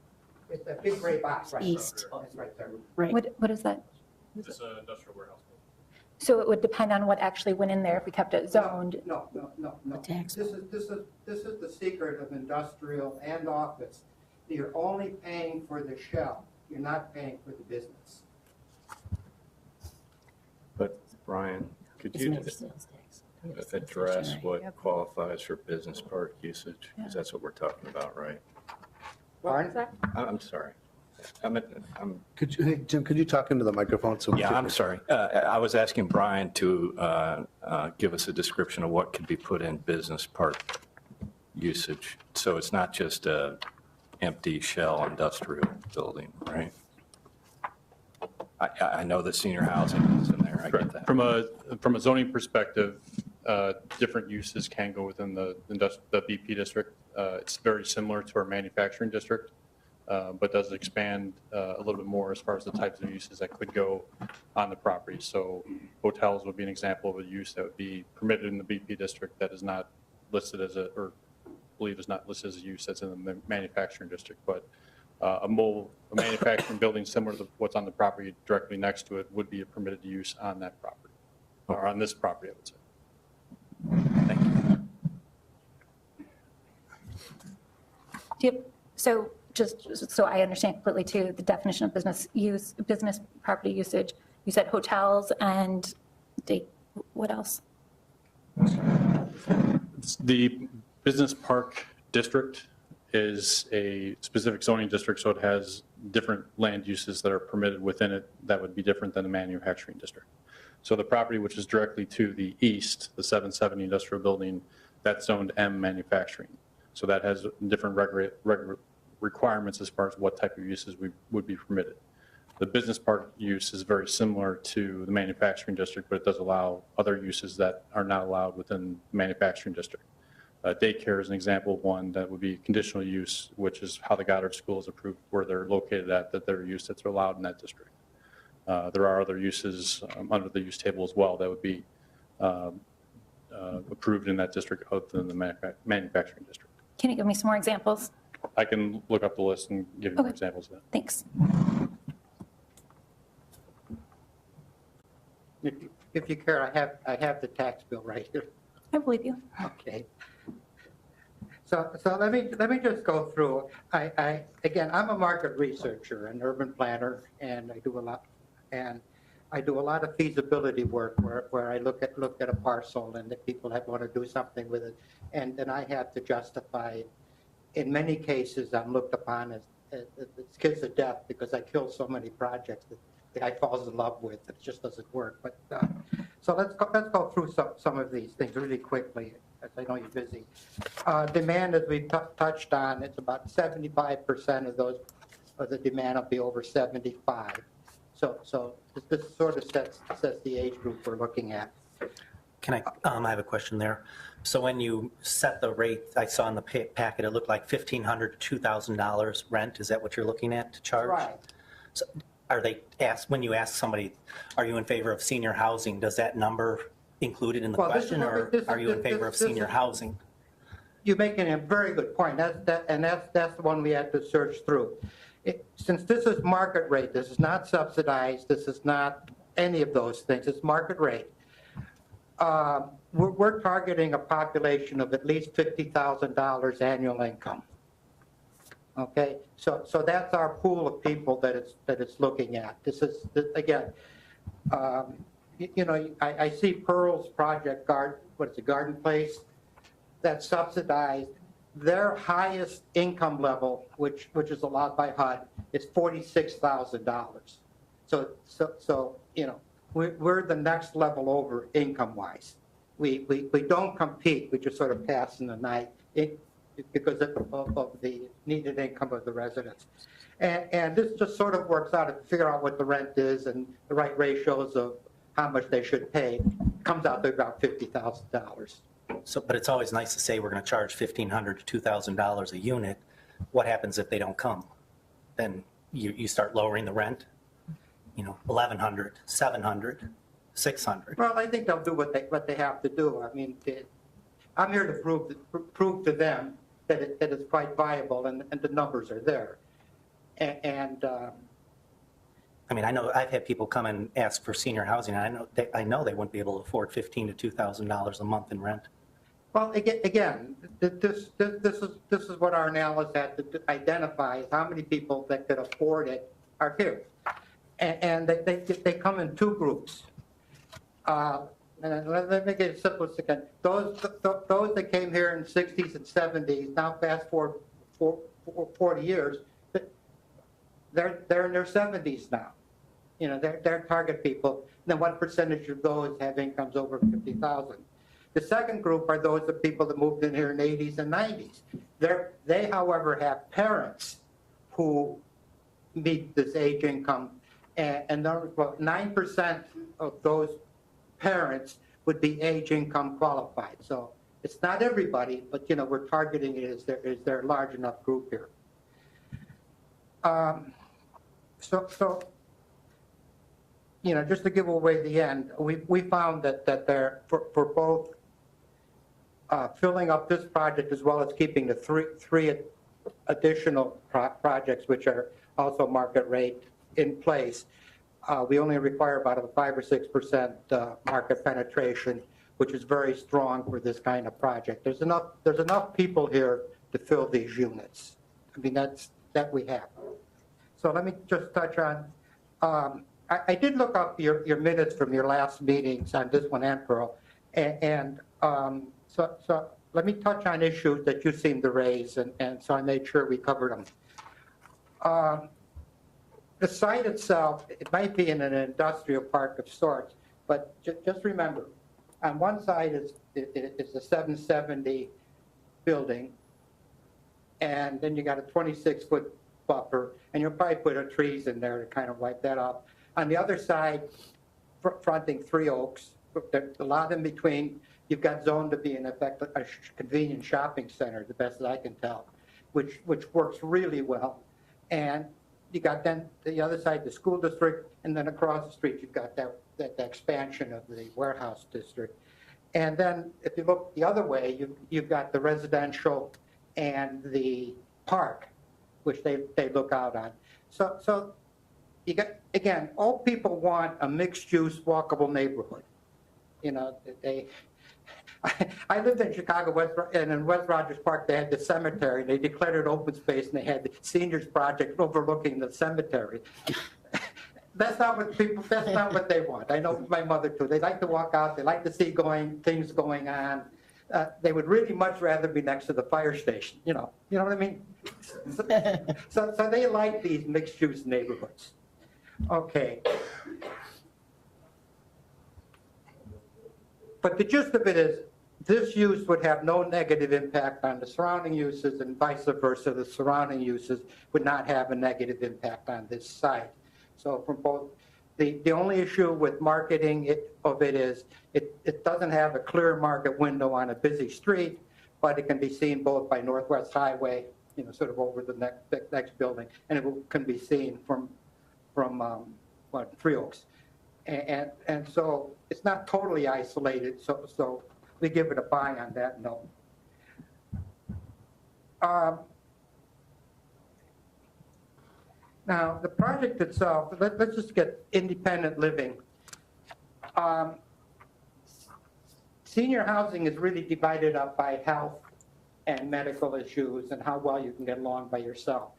S13: It's a big gray box right there.
S7: East.
S13: It's right there.
S14: Right.
S7: What is that?
S11: It's an industrial warehouse.
S7: So it would depend on what actually went in there if we kept it zoned.
S13: No.
S14: tax.
S13: This is the secret of industrial and office. You're only paying for the shell. You're not paying for the business.
S3: But Brian, could
S14: It's
S3: you
S14: never sales tax. It's
S3: address
S14: inflationary.
S3: what qualifies for business park usage? Because that's what we're talking about, right?
S13: Pardon?
S3: I'm sorry.
S1: Could you, hey, Jim, could you talk into the microphone? So we
S3: Yeah,
S1: can-
S3: I'm sorry. I was asking Brian to give us a description of what could be put in business park usage. So it's not just a empty shell industrial building, right? I know that senior housing is in there, I get that.
S11: From a zoning perspective, different uses can go within the BP district. It's very similar to our manufacturing district, but does expand a little bit more as far as the types of uses that could go on the property. So hotels would be an example of a use that would be permitted in the BP district that is not listed as or believe is not listed as a use that's in the manufacturing district, but a manufacturing building similar to what's on the property directly next to it would be a permitted use on that property, or on this property, I would say.
S3: Thank you.
S7: So just so I understand completely too, the definition of business use, business property usage, you said hotels and what else?
S11: The business park district is a specific zoning district, so it has different land uses that are permitted within it that would be different than the manufacturing district. So the property which is directly to the east, the 770 industrial building, that's zoned M manufacturing. So that has different requirements as far as what type of uses would be permitted. The business park use is very similar to the manufacturing district, but it does allow other uses that are not allowed within the manufacturing district. Daycare is an example of one that would be conditional use, which is how the Goddard School is approved, where they're located at, that their use that's allowed in that district. There are other uses under the use table as well that would be approved in that district other than the manufacturing district.
S7: Can you give me some more examples?
S11: I can look up the list and give you more examples of that.
S7: Thanks.
S13: If you care, I have the tax bill right here.
S7: I believe you.
S13: Okay. So let me just go through. Again, I'm a market researcher and urban planner, and I do a lot of feasibility work where I look at a parcel and that people want to do something with it, and then I have to justify it. In many cases, I'm looked upon as kiss of death because I kill so many projects that the guy falls in love with. It just doesn't work. But so let's go through some of these things really quickly, as I know you're busy. Demand, as we touched on, it's about 75% of the demand will be over 75. So this sort of sets the age group we're looking at.
S6: Can I have a question there. So when you set the rate, I saw in the packet, it looked like $1,500 to $2,000 rent. Is that what you're looking at to charge?
S13: Right.
S6: So when you ask somebody, are you in favor of senior housing, does that number include it in the question, or are you in favor of senior housing?
S13: You're making a very good point. That's the one we had to search through. Since this is market rate, this is not subsidized, this is not any of those things, it's market rate. We're targeting a population of at least $50,000 annual income. Okay, so that's our pool of people that it's looking at. This is, again, I see Pearl's project, Garden Place, that's subsidized. Their highest income level, which is allowed by HUD, is $46,000. So we're the next level over income-wise. We don't compete, we just sort of pass in the night because of the needed income of the residents. And this just sort of works out to figure out what the rent is and the right ratios of how much they should pay. It comes out to about $50,000.
S6: So, but it's always nice to say we're going to charge $1,500 to $2,000 a unit. What happens if they don't come? Then you start lowering the rent, $1,100, $700, $600.
S13: Well, I think they'll do what they have to do. I mean, I'm here to prove to them that it's quite viable and the numbers are there. And
S6: I mean, I know I've had people come and ask for senior housing, and I know they wouldn't be able to afford $1,500 to $2,000 a month in rent.
S13: well, again, this is what our analysis had to identify, is how many people that could afford it are here. And they come in two groups. And let me get it simplest again. Those that came here in the 60s and 70s, now fast forward 40 years, they're in their 70s now. You know, they're target people. Then what percentage of those have incomes over 50,000? The second group are those of people that moved in here in the 80s and 90s. They, however, have parents who meet this age income, and about 9% of those parents would be age income qualified. So it's not everybody, but, you know, we're targeting it as their large enough group here. So, you know, just to give away the end, we found that there, for both filling up this project as well as keeping the three additional projects, which are also market rate, in place, we only require about a 5 or 6% market penetration, which is very strong for this kind of project. There's enough people here to fill these units. I mean, that we have. So let me just touch on, I did look up your minutes from your last meetings on this one and Pearl, and so let me touch on issues that you seem to raise, and so I made sure we covered them. The site itself, it might be in an industrial park of sorts, but just remember, on one side is the 770 building, and then you got a 26-foot buffer, and you'll probably put trees in there to kind of wipe that off. On the other side, fronting Three Oaks, a lot in between, you've got zoned to be in effect a convenient shopping center, the best that I can tell, which works really well. And you got then the other side, the school district, and then across the street, you've got that expansion of the warehouse district. And then if you look the other way, you've got the residential and the park, which they look out on. So you got, again, all people want a mixed-use, walkable neighborhood. You know, I lived in Chicago, and in West Rogers Park, they had the cemetery. They declared it open space, and they had the seniors project overlooking the cemetery. That's not what they want. I know my mother too. They like to walk out. They like to see things going on. They would really much rather be next to the fire station. You know what I mean? So they like these mixed-use neighborhoods. Okay. But the gist of it is, this use would have no negative impact on the surrounding uses, and vice versa, the surrounding uses would not have a negative impact on this site. So from both, the only issue with marketing is it doesn't have a clear market window on a busy street, but it can be seen both by Northwest Highway, you know, sort of over the next building, and it can be seen from Three Oaks. And so it's not totally isolated, so we give it a buy on that note. Now, the project itself, let's just get independent living. Senior housing is really divided up by health and medical issues and how well you can get along by yourself.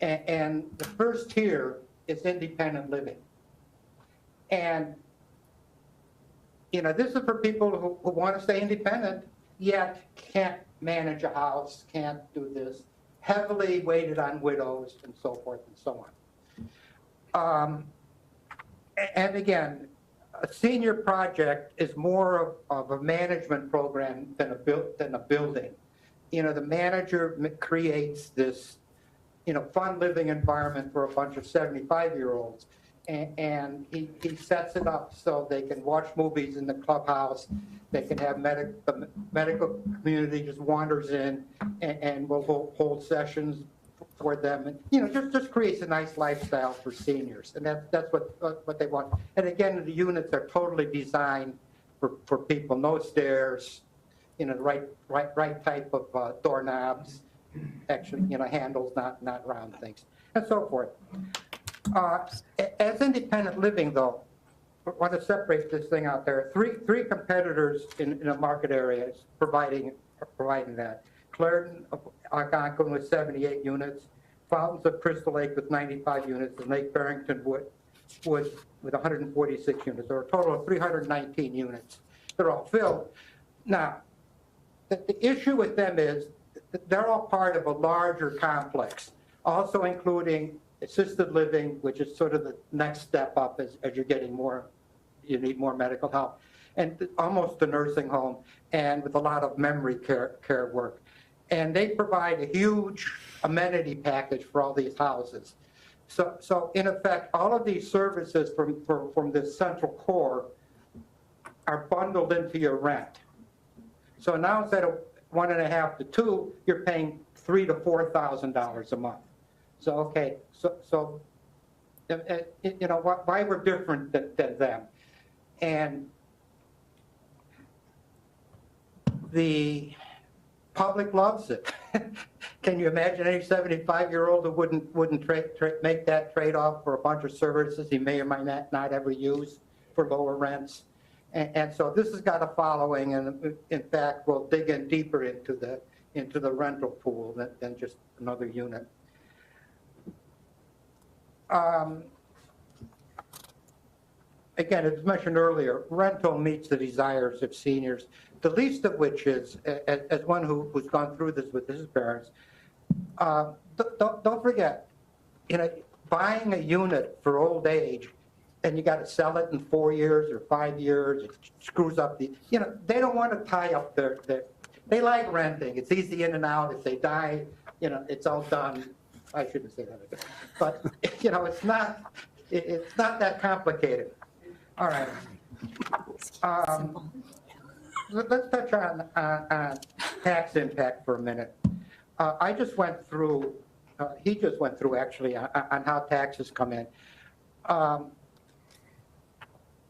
S13: And the first tier is independent living. And, you know, this is for people who want to stay independent, yet can't manage a house, can't do this, heavily weighted on widows and so forth and so on. And again, a senior project is more of a management program than a building. You know, the manager creates this, you know, fun living environment for a bunch of 75-year-olds. And he sets it up so they can watch movies in the clubhouse. They can have the medical community just wanders in and will hold sessions for them. And, you know, just creates a nice lifestyle for seniors. And that's what they want. And again, the units are totally designed for people. No stairs, you know, the right type of doorknobs, actually, you know, handles, not round things. and so forth. As independent living, though, I want to separate this thing out there. Three competitors in a market area is providing that. Clarendon of Algonquin with 78 units, Fountains of Crystal Lake with 95 units, and Lake Barrington Wood with 146 units, or a total of 319 units. They're all filled. Now, the issue with them is that they're all part of a larger complex, also including assisted living, which is sort of the next step up as you're getting more, you need more medical help, and almost a nursing home, and with a lot of memory care work. And they provide a huge amenity package for all these houses. So in effect, all of these services from this central core are bundled into your rent. So now instead of $1.5 to $2, you're paying $3,000 to $4,000 a month. So, okay, so you know, why we're different than them. And the public loves it. Can you imagine any 75-year-old who wouldn't make that trade-off for a bunch of services he may or may not ever use for lower rents? And so this has got a following, and in fact, we'll dig in deeper into the rental pool than just another unit. Again, as mentioned earlier, rental meets the desires of seniors, the least of which is, as one who's gone through this with his parents, don't forget, you know, buying a unit for old age, and you got to sell it in 4 years or 5 years, it screws up the, you know, they don't want to tie up they like renting. It's easy in and out. If they die, you know, it's all done. I shouldn't say that again. But, you know, it's not that complicated. All right. Let's touch on tax impact for a minute. I just went through, he just went through actually on how taxes come in.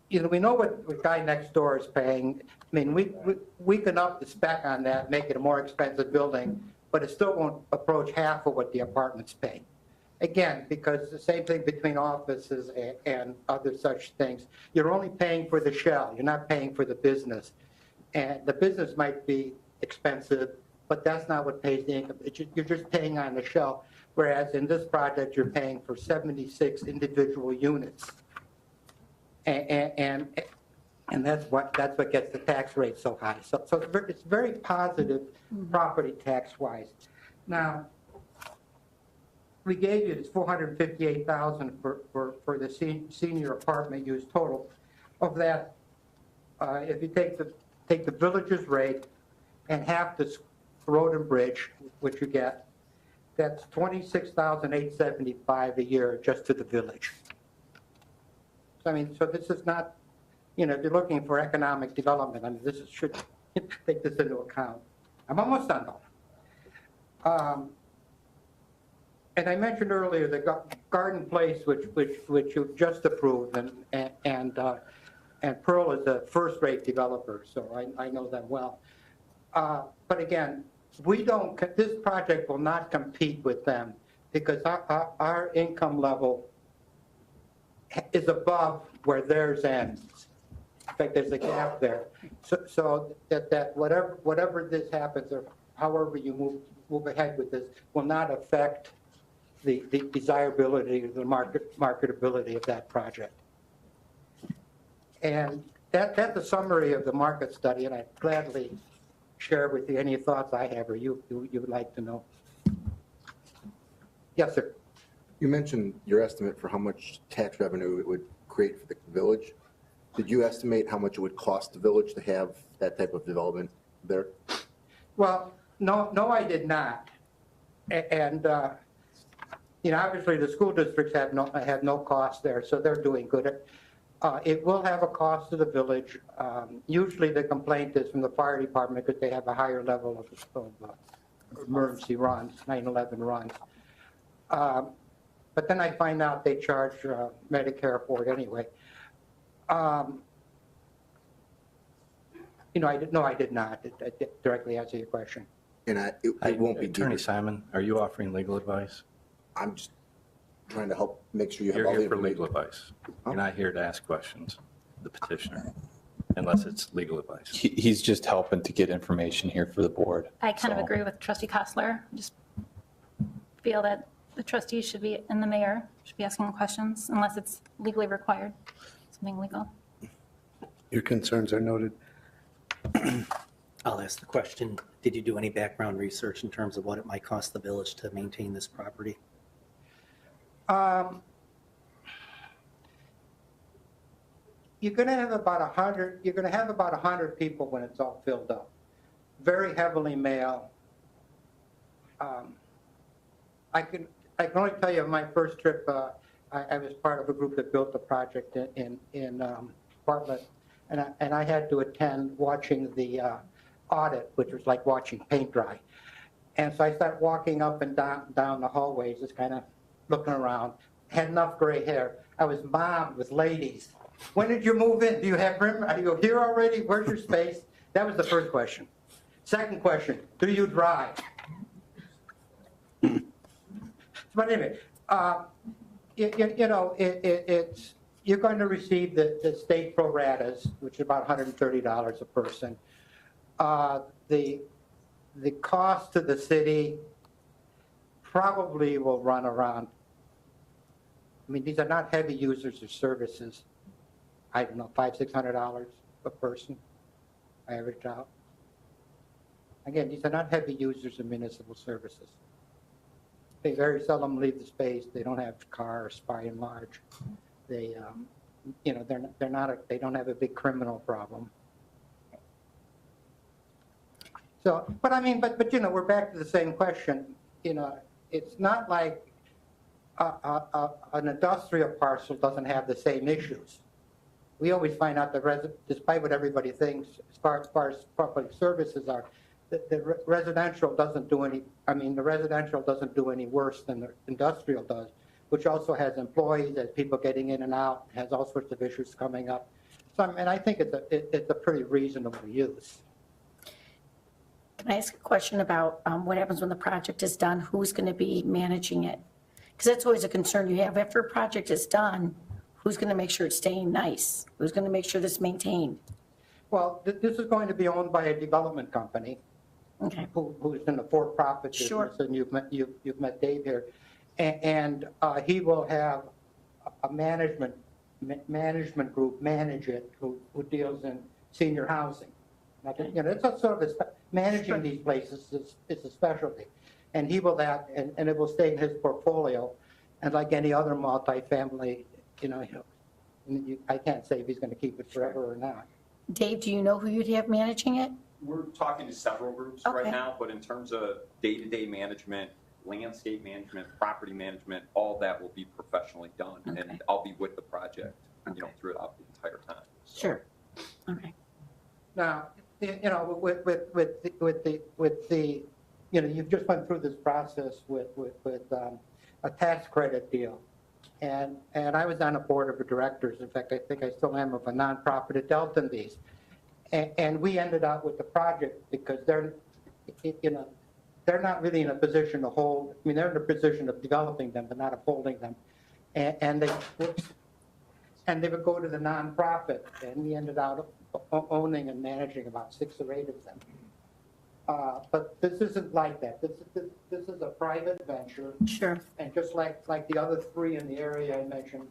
S13: You know, we know what the guy next door is paying. I mean, we can up the spec on that, make it a more expensive building, but it still won't approach half of what the apartments pay. Again, because the same thing between offices and other such things. You're only paying for the shell. You're not paying for the business. And the business might be expensive, but that's not what pays the income. You're just paying on the shell. Whereas in this project, you're paying for 76 individual units. And that's what gets the tax rate so high. So it's very positive property tax-wise. Now, we gave you this $458,000 for the senior apartment use total. Of that, if you take the village's rate and half the road and bridge, which you get, that's $26,875 a year just to the village. So I mean, so this is not, you know, if you're looking for economic development, I mean, this should take this into account. I'm almost done though. And I mentioned earlier the Garden Place, which you just approved, and Pearl is a first-rate developer, so I know them well. But again, this project will not compete with them because our income level is above where theirs ends. In fact, there's a gap there. So that whatever this happens, or however you move ahead with this, will not affect the desirability, the marketability of that project. And that's a summary of the market study, and I'd gladly share with you any thoughts I have or you would like to know. Yes, sir.
S8: You mentioned your estimate for how much tax revenue it would create for the village. Did you estimate how much it would cost the village to have that type of development there?
S13: Well, no, I did not. And you know, obviously the school districts have no cost there, so they're doing good. It will have a cost to the village. Usually the complaint is from the fire department because they have a higher level of emergency runs, 9/11 runs. But then I find out they charge Medicare for it anyway. You know, I did not directly answer your question.
S8: And it won't be
S3: Attorney
S8: deeper.
S3: Simon, are you offering legal advice?
S8: I'm just trying to help make sure you have
S3: You're
S8: all the
S3: here for
S8: information.
S3: legal advice. You're not here to ask questions, the petitioner, unless it's legal advice.
S2: He's just helping to get information here for the board.
S7: I kind of
S2: So-
S7: agree with trustee Kostler. Just feel that the trustees should be, and the mayor should be asking questions unless it's legally required, something legal.
S1: Your concerns are noted.
S6: I'll ask the question, did you do any background research in terms of what it might cost the village to maintain this property?
S13: You're going to have about 100, you're going to have about 100 people when it's all filled up. Very heavily male. I can only tell you my first trip, I was part of a group that built a project in Bartlett, and I had to attend watching the audit, which was like watching paint dry. And so I started walking up and down the hallways, just kind of looking around. Had enough gray hair. I was mobbed with ladies. When did you move in? Do you have room? Are you here already? Where's your space? That was the first question. Second question, do you drive? But anyway, it's, you're going to receive the state pro ratas, which is about $130 a person. The cost to the city probably will run around, I mean, these are not heavy users of services. I don't know, $500, $600 a person, average out. Again, these are not heavy users of municipal services. They very seldom leave the space. They don't have cars by and large. They, they don't have a big criminal problem. So, but I mean, but we're back to the same question. It's not like an industrial parcel doesn't have the same issues. We always find out despite what everybody thinks, as far as public services are, the residential doesn't do any, the residential doesn't do any worse than the industrial does, which also has employees, has people getting in and out, has all sorts of issues coming up. So, and I think it's a pretty reasonable use.
S14: Can I ask a question about what happens when the project is done? Who's going to be managing it? Because that's always a concern you have. After a project is done, who's going to make sure it's staying nice? Who's going to make sure it's maintained?
S13: Well, this is going to be owned by a development company.
S14: Okay.
S13: Who's in the for-profit business,
S14: Sure.
S13: and you've met Dave here, and he will have a management group manage it who deals in senior housing. It's a sort of managing these places is a specialty, and he will that, and it will stay in his portfolio, and like any other multifamily, I can't say if he's going to keep it forever or not.
S14: Dave, do you know who you'd have managing it?
S15: We're talking to several groups
S14: Okay.
S15: right now, but in terms of day-to-day management, landscape management, property management, all that will be professionally done.
S14: Okay.
S15: And I'll be with the project, throughout the entire time. So.
S14: Sure. Okay.
S13: Now, with the, you've just went through this process with a tax credit deal. And I was on a board of directors. In fact, I think I still am, of a nonprofit that dealt in these. And we ended up with the project because they're not really in a position to hold, they're in a position of developing them, but not of holding them. And they would go to the nonprofit, and we ended up owning and managing about 6 or 8 of them. But this isn't like that. This is a private venture.
S14: Sure.
S13: And just like the other 3 in the area I mentioned,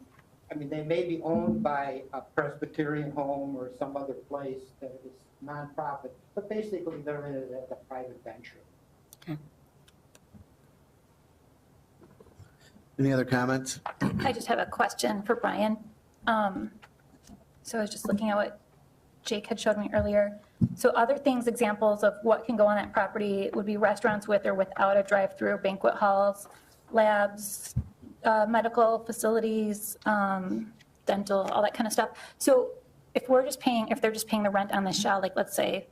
S13: they may be owned by a Presbyterian home or some other place that is nonprofit, but basically they're in it as a private venture.
S14: Okay.
S1: Any other comments?
S7: I just have a question for Brian. So I was just looking at what Jake had showed me earlier. So other things, examples of what can go on that property would be restaurants with or without a drive-through, banquet halls, labs, medical facilities, dental, all that kind of stuff. So if they're just paying the rent on the shell, like let's say,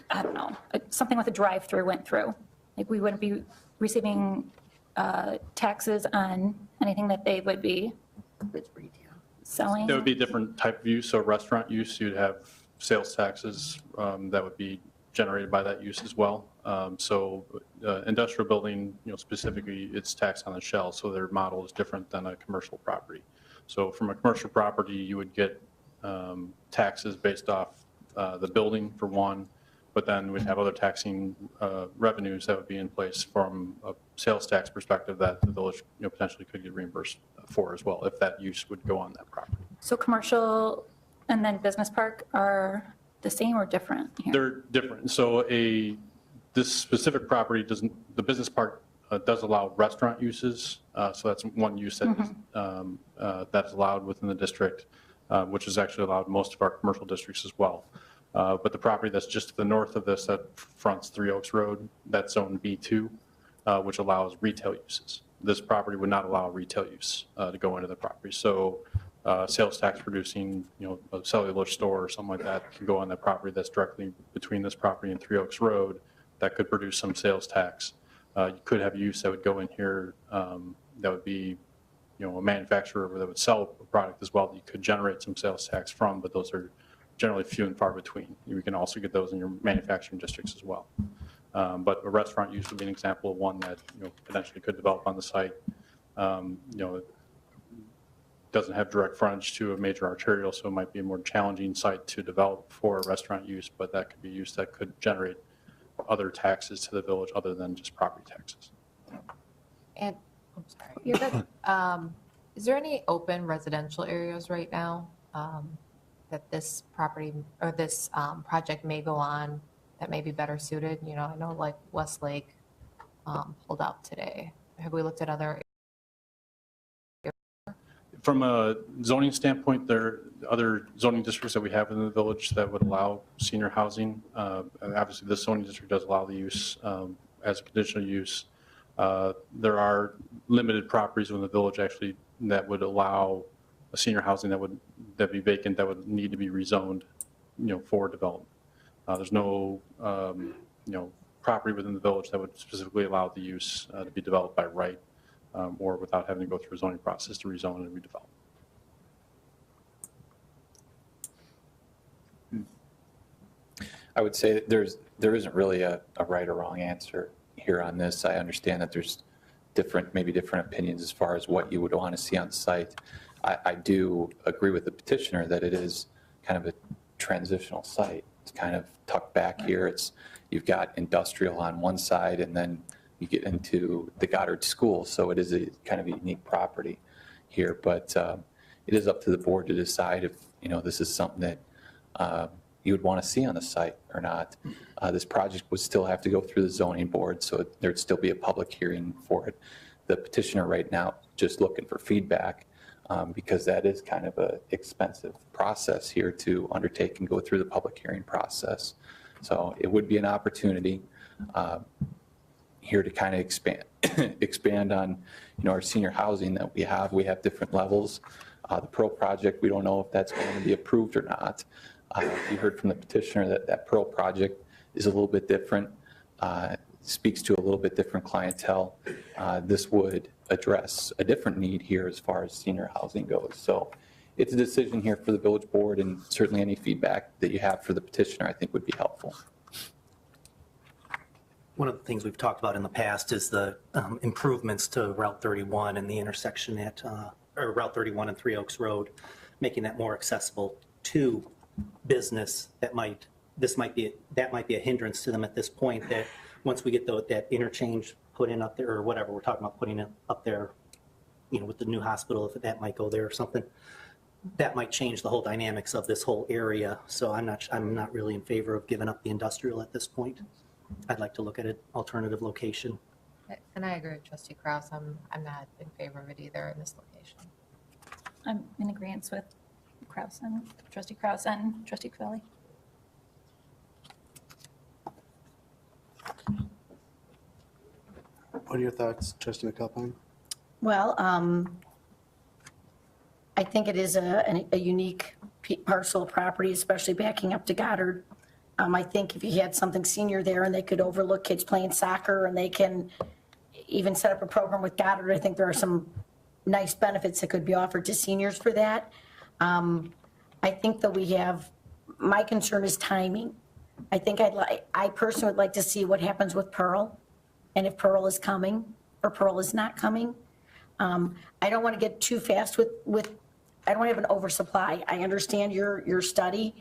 S7: I don't know, something with a drive-through went through, like we wouldn't be receiving taxes on anything that they would be selling.
S11: It would be a different type of use. So restaurant use, you'd have sales taxes that would be generated by that use as well. So industrial building, specifically, it's taxed on the shell, so their model is different than a commercial property. So from a commercial property, you would get taxes based off the building for one, but then we'd have other taxing revenues that would be in place from a sales tax perspective that the village potentially could get reimbursed for as well if that use would go on that property.
S7: So commercial and then business park are the same or different here?
S11: They're different. So this specific property doesn't, the business park does allow restaurant uses. So that's one use that that's allowed within the district, which is actually allowed in most of our commercial districts as well. But the property that's just to the north of this that fronts Three Oaks Road, that's zone B2, which allows retail uses. This property would not allow retail use to go into the property. So sales tax producing, a cellular store or something like that can go on that property that's directly between this property and Three Oaks Road that could produce some sales tax. You could have use that would go in here that would be, a manufacturer that would sell a product as well that you could generate some sales tax from, but those are generally few and far between. You can also get those in your manufacturing districts as well. But a restaurant use would be an example of one that potentially could develop on the site. Doesn't have direct frontage to a major arterial, so it might be a more challenging site to develop for a restaurant use, but that could be use that could generate other taxes to the village other than just property taxes.
S16: And, I'm sorry. You're good. Is there any open residential areas right now that this property or this project may go on that may be better suited? I know like Westlake pulled out today. Have we looked at other?
S11: From a zoning standpoint, there are other zoning districts that we have in the village that would allow senior housing. And obviously, this zoning district does allow the use as a conditional use. There are limited properties in the village actually that would allow a senior housing that be vacant that would need to be rezoned, for development. There's no, property within the village that would specifically allow the use to be developed by right. Or without having to go through a zoning process to rezone and redevelop.
S2: I would say that there isn't really a right or wrong answer here on this. I understand that there's maybe different opinions as far as what you would want to see on site. I do agree with the petitioner that it is kind of a transitional site. It's kind of tucked back here. You've got industrial on one side and then you get into the Goddard School, so it is a kind of a unique property here. But it is up to the board to decide if this is something that you would want to see on the site or not. This project would still have to go through the zoning board, so there'd still be a public hearing for it. The petitioner right now just looking for feedback because that is kind of an expensive process here to undertake and go through the public hearing process. So it would be an opportunity. Here to kind of expand on, our senior housing that we have. We have different levels. The Pearl project, we don't know if that's going to be approved or not. You heard from the petitioner that Pearl project is a little bit different, speaks to a little bit different clientele. This would address a different need here as far as senior housing goes. So it's a decision here for the village board, and certainly any feedback that you have for the petitioner, I think would be helpful.
S6: One of the things we've talked about in the past is the improvements to Route 31 and the intersection at Route 31 and Three Oaks Road, making that more accessible to business. That might be a hindrance to them at this point. That once we get that interchange put in up there or whatever we're talking about putting it up there, with the new hospital, if that might go there or something, that might change the whole dynamics of this whole area. So I'm not really in favor of giving up the industrial at this point. I'd like to look at an alternative location.
S16: And I agree with Trustee Krause. I'm not in favor of it either in this location.
S7: I'm in agreement with Trustee Krause and Trustee Covelli.
S1: What are your thoughts, Trustee McAlpine?
S14: Well, I think it is a unique parcel of property, especially backing up to Goddard. I think if you had something senior there and they could overlook kids playing soccer and they can even set up a program with Goddard, I think there are some nice benefits that could be offered to seniors for that. I think that my concern is timing. I personally would like to see what happens with Pearl, and if Pearl is coming or Pearl is not coming. I don't want to get too fast with, I don't want to have an oversupply. I understand your study,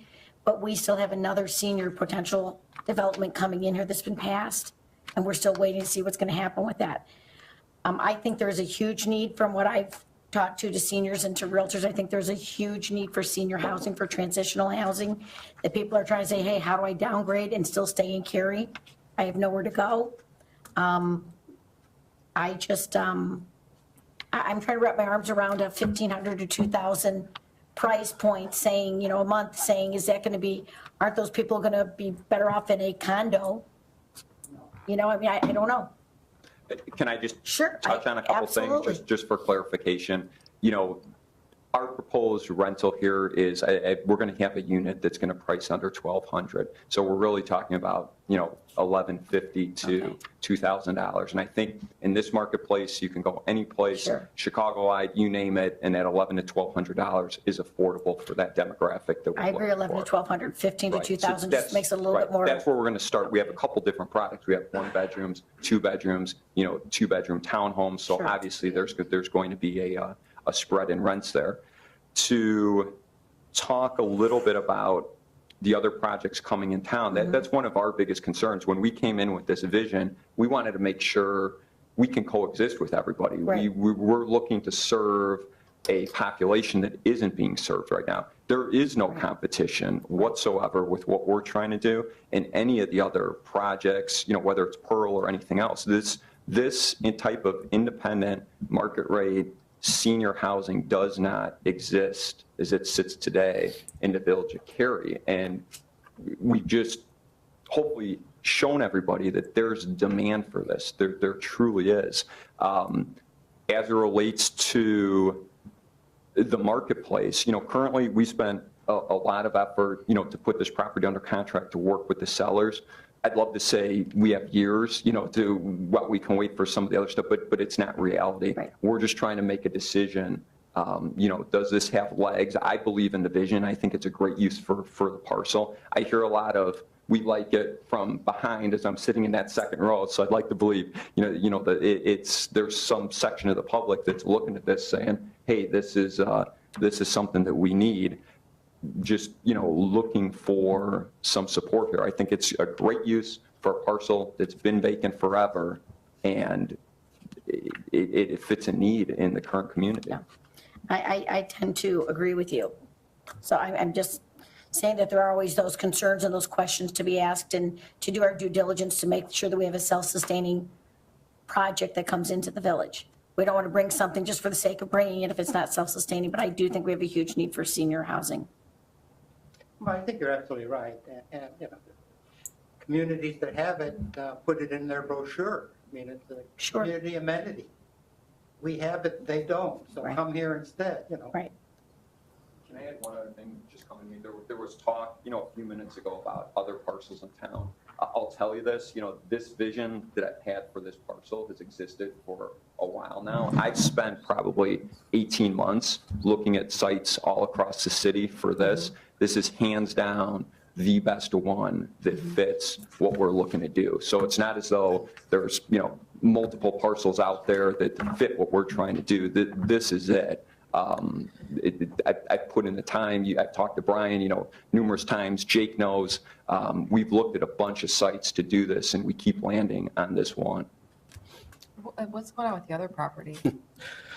S14: but we still have another senior potential development coming in here that's been passed, and we're still waiting to see what's going to happen with that. I think there's a huge need from what I've talked to seniors and to realtors. I think there's a huge need for senior housing, for transitional housing, that people are trying to say, hey, how do I downgrade and still stay in Cary? I have nowhere to go. I just, I'm trying to wrap my arms around a $1,500 to $2,000 price point, saying, a month, saying, is that going to be, aren't those people going to be better off in a condo? I mean, I don't know.
S15: Can I just
S14: Sure,
S15: touch on a couple
S14: absolutely.
S15: things, just for clarification? Our proposed rental here is, we're going to have a unit that's going to price under $1,200. So we're really talking about, $1,150 to $2,000. And I think in this marketplace, you can go any place,
S14: Sure.
S15: Chicago-wide, you name it, and that $1,100 to $1,200 is affordable for that demographic that we're
S14: I agree,
S15: looking
S14: 11
S15: for.
S14: to 1,200, 15 to
S15: Right. So
S14: 2,000
S15: that's-
S14: just makes it a little
S15: right.
S14: bit more.
S15: That's where we're going to start. We have a couple different products. We have 1 bedrooms, 2 bedrooms, 2 bedroom townhomes. So
S14: Sure.
S15: obviously there's going to be a spread in rents there. To talk a little bit about the other projects coming in town, that's one of our biggest concerns. When we came in with this vision, we wanted to make sure we can coexist with everybody.
S14: Right.
S15: We're looking to serve a population that isn't being served right now. There is no competition whatsoever with what we're trying to do in any of the other projects, whether it's Pearl or anything else. This type of independent market rate senior housing does not exist as it sits today in the village of Cary. And we just hopefully shown everybody that there's demand for this. There truly is. As it relates to the marketplace, currently we spent a lot of effort, to put this property under contract to work with the sellers. I'd love to say we have years, to what we can wait for some of the other stuff, but it's not reality.
S14: Right.
S15: We're just trying to make a decision. Does this have legs? I believe in the vision. I think it's a great use for the parcel. I hear a lot of, we like it from behind as I'm sitting in that second row. So I'd like to believe, that there's some section of the public that's looking at this saying, hey, this is something that we need. Just, looking for some support here. I think it's a great use for a parcel that's been vacant forever, and it fits a need in the current community.
S14: Yeah. I tend to agree with you. So I'm just saying that there are always those concerns and those questions to be asked, and to do our due diligence to make sure that we have a self-sustaining project that comes into the village. We don't want to bring something just for the sake of bringing it if it's not self-sustaining, but I do think we have a huge need for senior housing.
S13: Well, I think you're absolutely right. And communities that have it, put it in their brochure. I mean, it's a
S14: Sure.
S13: community amenity. We have it, they don't, so
S14: Right.
S13: come here instead,
S14: Right.
S15: Can I add one other thing just coming to me? There was talk, a few minutes ago about other parcels in town. I'll tell you this, this vision that I've had for this parcel has existed for a while now. I've spent probably 18 months looking at sites all across the city for this. This is hands down the best one that fits what we're looking to do. So it's not as though there's, multiple parcels out there that fit what we're trying to do. This is it. I put in the time. I've talked to Brian, numerous times. Jake knows. We've looked at a bunch of sites to do this, and we keep landing on this one.
S16: What's going on with the other property?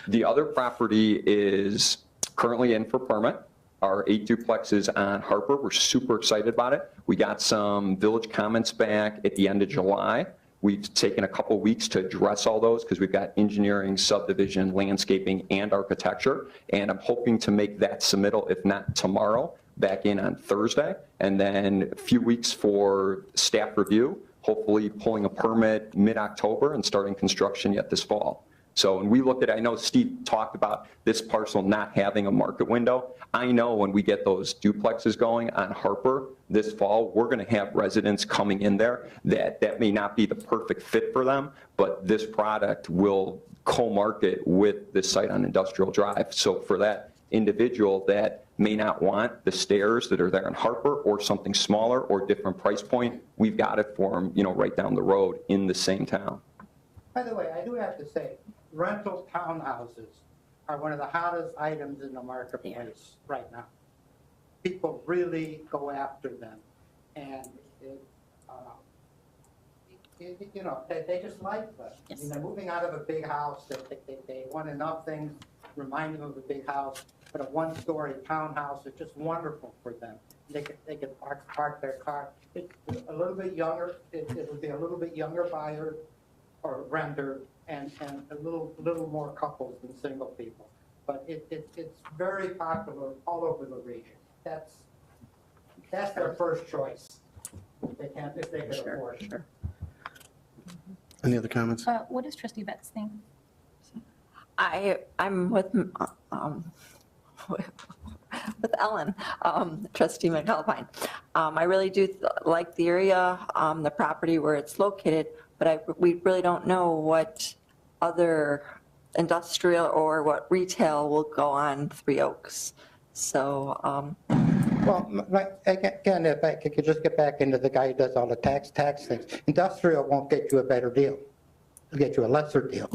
S15: The other property is currently in for permit. Our 8 duplexes on Harper. We're super excited about it. We got some village comments back at the end of July. We've taken a couple weeks to address all those because we've got engineering, subdivision, landscaping, and architecture. And I'm hoping to make that submittal, if not tomorrow, back in on Thursday. And then a few weeks for staff review, hopefully pulling a permit mid-October and starting construction yet this fall. So when we look at, I know Steve talked about this parcel not having a market window. I know when we get those duplexes going on Harper this fall, we're going to have residents coming in there that may not be the perfect fit for them, but this product will co-market with this site on Industrial Drive. So for that
S12: individual that may not want the stairs that are there in Harper or something smaller or different price point, we've got it for them, right down the road in the same town.
S13: By the way, I do have to say, rental townhouses are one of the hottest items in the marketplace right now. People really go after them, and they just like them. I mean, they're moving out of a big house, they want enough things remind them of a big house, but a one-story townhouse is just wonderful for them. They can park their car. It's a little bit younger, it'll be a little bit younger buyer or renter, and a little more couples than single people. But it's very popular all over the region. That's their first choice. If they can afford it.
S1: Any other comments?
S7: What does trustee Betts think?
S17: I'm with Ellen, trustee McAlpine. I really do like the area, the property where it's located, but we really don't know what other industrial or what retail will go on Three Oaks. So,
S13: Well, again, if I could just get back into the guy who does all the tax things, industrial won't get you a better deal. It'll get you a lesser deal.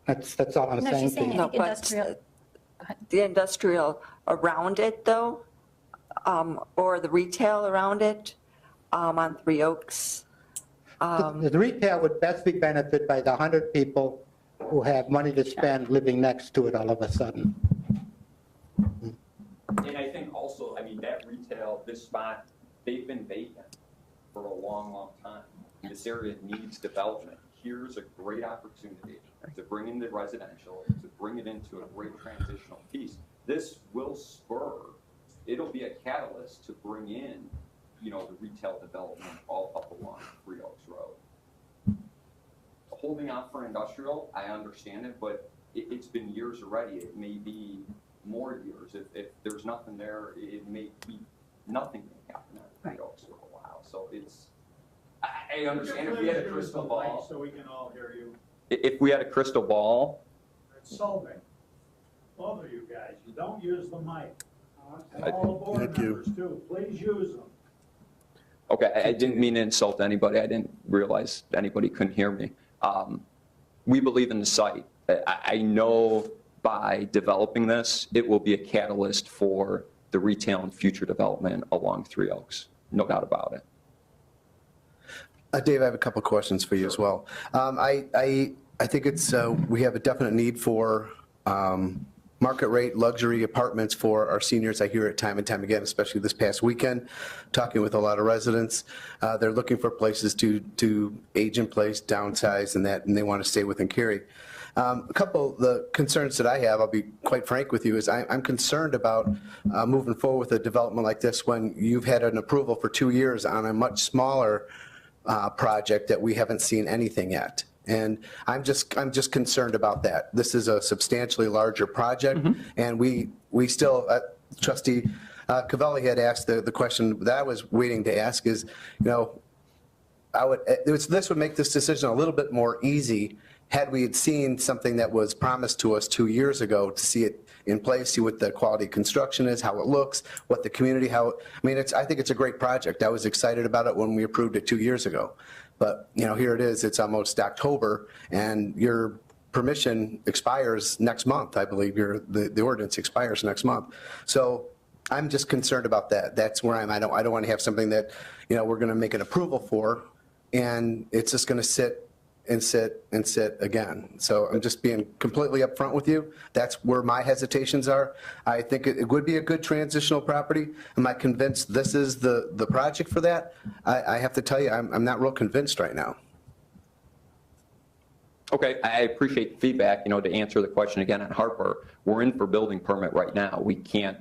S13: That's all I'm
S7: No,
S13: saying
S7: she's
S13: to
S7: saying
S13: you.
S7: I think industrial.
S17: the industrial around it though, or the retail around it, on Three Oaks.
S13: The retail would best be benefited by the 100 people who have money to spend living next to it all of a sudden.
S12: And I think also, that retail, this spot, they've been vacant for a long, long time. This area needs development. Here's a great opportunity to bring in the residential, to bring it into a great transitional piece. This will spur, it'll be a catalyst to bring in, the retail development all up along Three Oaks Road. Holding out for industrial, I understand it, but it's been years already. It may be more years. If there's nothing there, it may be nothing may happen at Three Oaks for a while. So I understand if we had a crystal ball.
S18: So we can all hear you.
S12: If we had a crystal ball.
S18: It's solving. Both of you guys, you don't use the mic. And
S12: I-
S18: all the board
S1: Thank you.
S18: members too, please use them.
S12: Okay, I didn't mean to insult anybody. I didn't realize anybody couldn't hear me. We believe in the site. I know by developing this, it will be a catalyst for the retail and future development along Three Oaks. No doubt about it.
S1: Dave, I have a couple questions for you as well. I think we have a definite need for market rate luxury apartments for our seniors. I hear it time and time again, especially this past weekend, talking with a lot of residents. They're looking for places to age in place, downsize, and they want to stay within Cary. A couple of the concerns that I have, I'll be quite frank with you, is I'm concerned about moving forward with a development like this when you've had an approval for 2 years on a much smaller project that we haven't seen anything yet. And I'm just concerned about that. This is a substantially larger project, and we still, Trustee Cavelli had asked the question that I was waiting to ask is, this would make this decision a little bit more easy had we had seen something that was promised to us 2 years ago, to see it in place, see what the quality of construction is, how it looks, what the community, I think it's a great project. I was excited about it when we approved it 2 years ago. But, here it is, it's almost October, and your permission expires next month, I believe. The ordinance expires next month. So I'm just concerned about that. That's where I don't want to have something that, we're going to make an approval for, and it's just going to sit and sit and sit again. So I'm just being completely upfront with you. That's where my hesitations are. I think it would be a good transitional property. Am I convinced this is the project for that? I have to tell you, I'm not real convinced right now.
S12: Okay, I appreciate the feedback. To answer the question again on Harper, we're in for building permit right now. We can't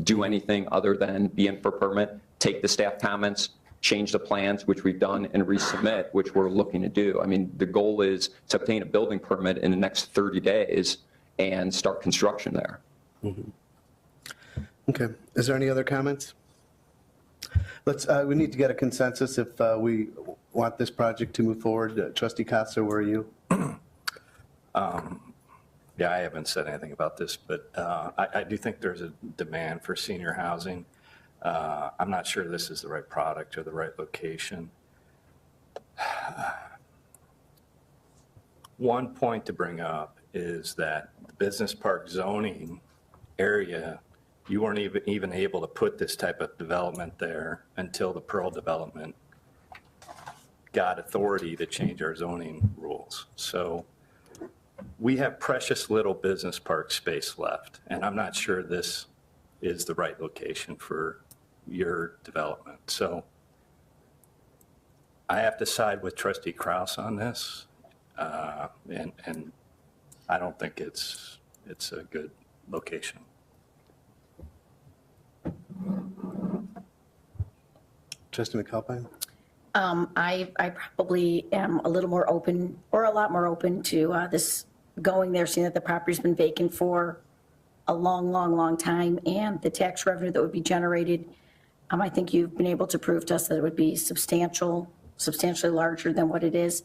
S12: do anything other than be in for permit, take the staff comments, change the plans, which we've done, and resubmit, which we're looking to do. The goal is to obtain a building permit in the next 30 days and start construction there.
S1: Okay, is there any other comments? We need to get a consensus if we want this project to move forward. Trustee Kotzer, where are you?
S3: Yeah, I haven't said anything about this, but I do think there's a demand for senior housing. I'm not sure this is the right product or the right location. One point to bring up is that the business park zoning area, you weren't even able to put this type of development there until the Pearl development got authority to change our zoning rules. So we have precious little business park space left, and I'm not sure this is the right location for your development. So I have to side with Trustee Kraus on this, and I don't think it's a good location.
S1: Trustee McAlpine?
S14: I probably am a little more open, or a lot more open to this going there, seeing that the property's been vacant for a long, long, long time, and the tax revenue that would be generated, I think you've been able to prove to us that it would be substantially larger than what it is.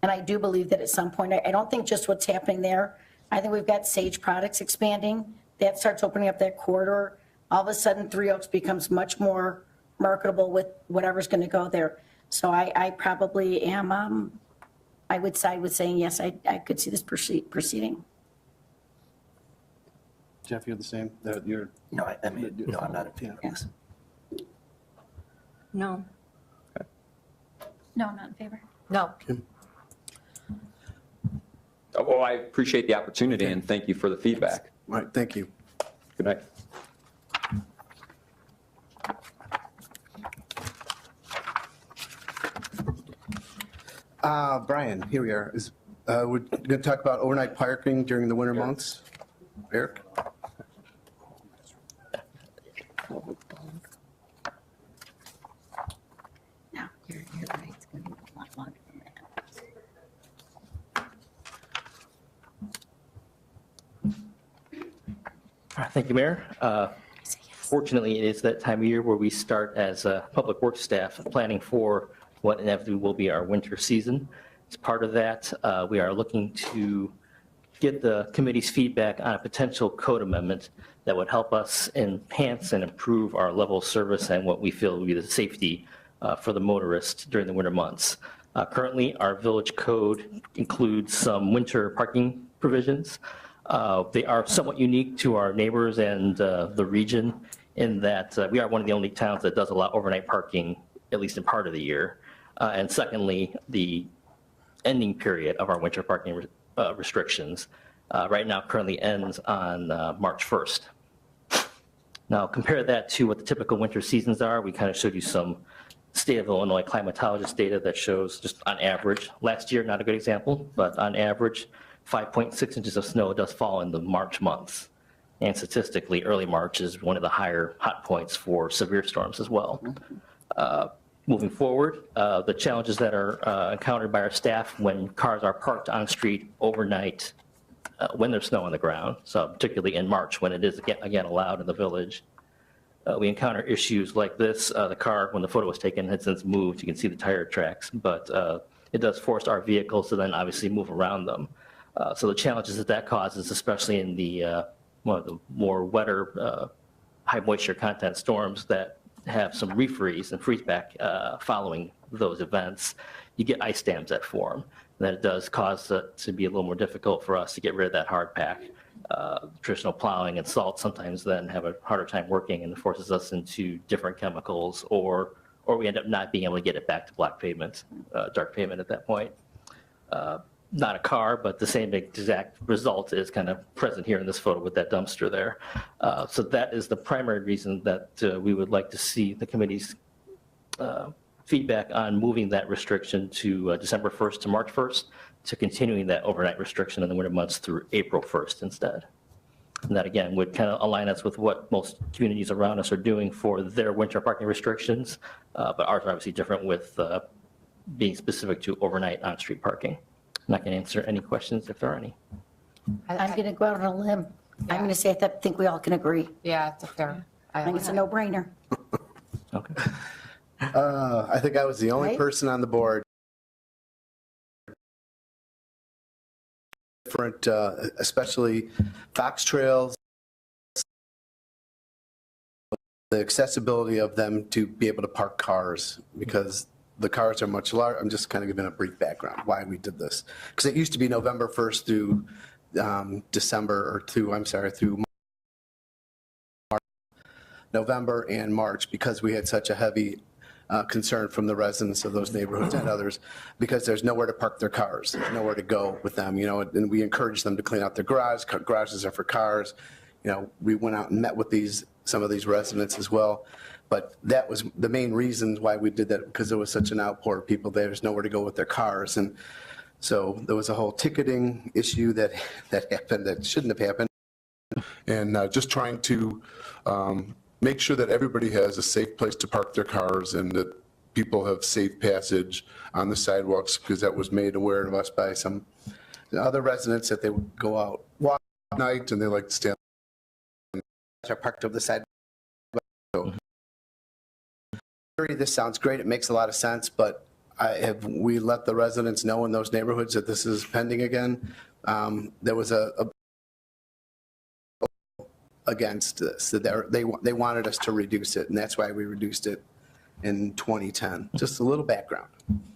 S14: And I do believe that at some point, I don't think just what's happening there, I think we've got Sage Products expanding. That starts opening up that corridor. All of a sudden, Three Oaks becomes much more marketable with whatever's going to go there. So I probably am, I would side with saying, yes, I could see this proceeding.
S1: Jeff, you're the same? You're.
S6: No, no, I'm not in favor of this.
S17: No.
S7: No, not in favor.
S16: No.
S12: Well, I appreciate the opportunity and thank you for the feedback.
S1: All right, thank you.
S12: Good night.
S1: Brian, here we are. We're going to talk about overnight parking during the winter months. Eric?
S14: No, you're right. It's going to be a lot longer than that.
S9: Thank you, Mayor. Fortunately, it is that time of year where we start as public works staff planning for what inevitably will be our winter season. As part of that, we are looking to get the committee's feedback on a potential code amendment that would help us enhance and improve our level of service and what we feel will be the safety for the motorist during the winter months. Currently, our village code includes some winter parking provisions. They are somewhat unique to our neighbors and the region in that we are one of the only towns that does allow overnight parking, at least in part of the year. And secondly, the ending period of our winter parking restrictions right now currently ends on March 1st. Now compare that to what the typical winter seasons are. We kind of showed you some state of Illinois climatologist data that shows just on average, last year, not a good example, but on average, 5.6 inches of snow does fall in the March months. And statistically, early March is one of the higher hot points for severe storms as well. Moving forward, the challenges that are encountered by our staff when cars are parked on street overnight when there's snow on the ground, so particularly in March when it is again allowed in the village. We encounter issues like this. The car, when the photo was taken, had since moved. You can see the tire tracks, but it does force our vehicles to then obviously move around them. So the challenges that causes, especially in the one of the more wetter, high moisture content storms that have some refreeze and freeze back following those events, you get ice dams that form. And that it does cause it to be a little more difficult for us to get rid of that hard pack. Traditional plowing and salt sometimes then have a harder time working and it forces us into different chemicals or we end up not being able to get it back to black pavement, dark pavement at that point. Not a car, but the same exact result is kind of present here in this photo with that dumpster there. So that is the primary reason that we would like to see the committee's feedback on moving that restriction to December 1st to March 1st, to continuing that overnight restriction in the winter months through April 1st instead. And that again would kind of align us with what most communities around us are doing for their winter parking restrictions, but ours are obviously different with being specific to overnight on-street parking. I'm not going to answer any questions if there are any.
S14: I'm going to go out on a limb. I'm going to say I think we all can agree.
S16: Yeah, it's a fair.
S14: I think it's a no-brainer.
S9: Okay.
S1: I think I was the only
S14: Right?
S1: person on the board different, especially Fox Trails, the accessibility of them to be able to park cars, because the cars are much larger. I'm just kind of giving a brief background why we did this. Because it used to be November 1st through through November and March, because we had such a heavy concern from the residents of those neighborhoods and others, because there's nowhere to park their cars, there's nowhere to go with them, and we encourage them to clean out their garages are for cars. We went out and met with some of these residents as well, but that was the main reason why we did that, because there was such an outpour of people there, there's nowhere to go with their cars. And so there was a whole ticketing issue that happened that shouldn't have happened.
S19: And just trying to make sure that everybody has a safe place to park their cars and that people have safe passage on the sidewalks, because that was made aware of us by some other residents that they would go out walk at night and they like to stand.
S1: Are parked over the side. So, this sounds great. It makes a lot of sense, but have we let the residents know in those neighborhoods that this is pending again? There was a against this. They wanted us to reduce it, and that's why we reduced it in 2010. Just a little background.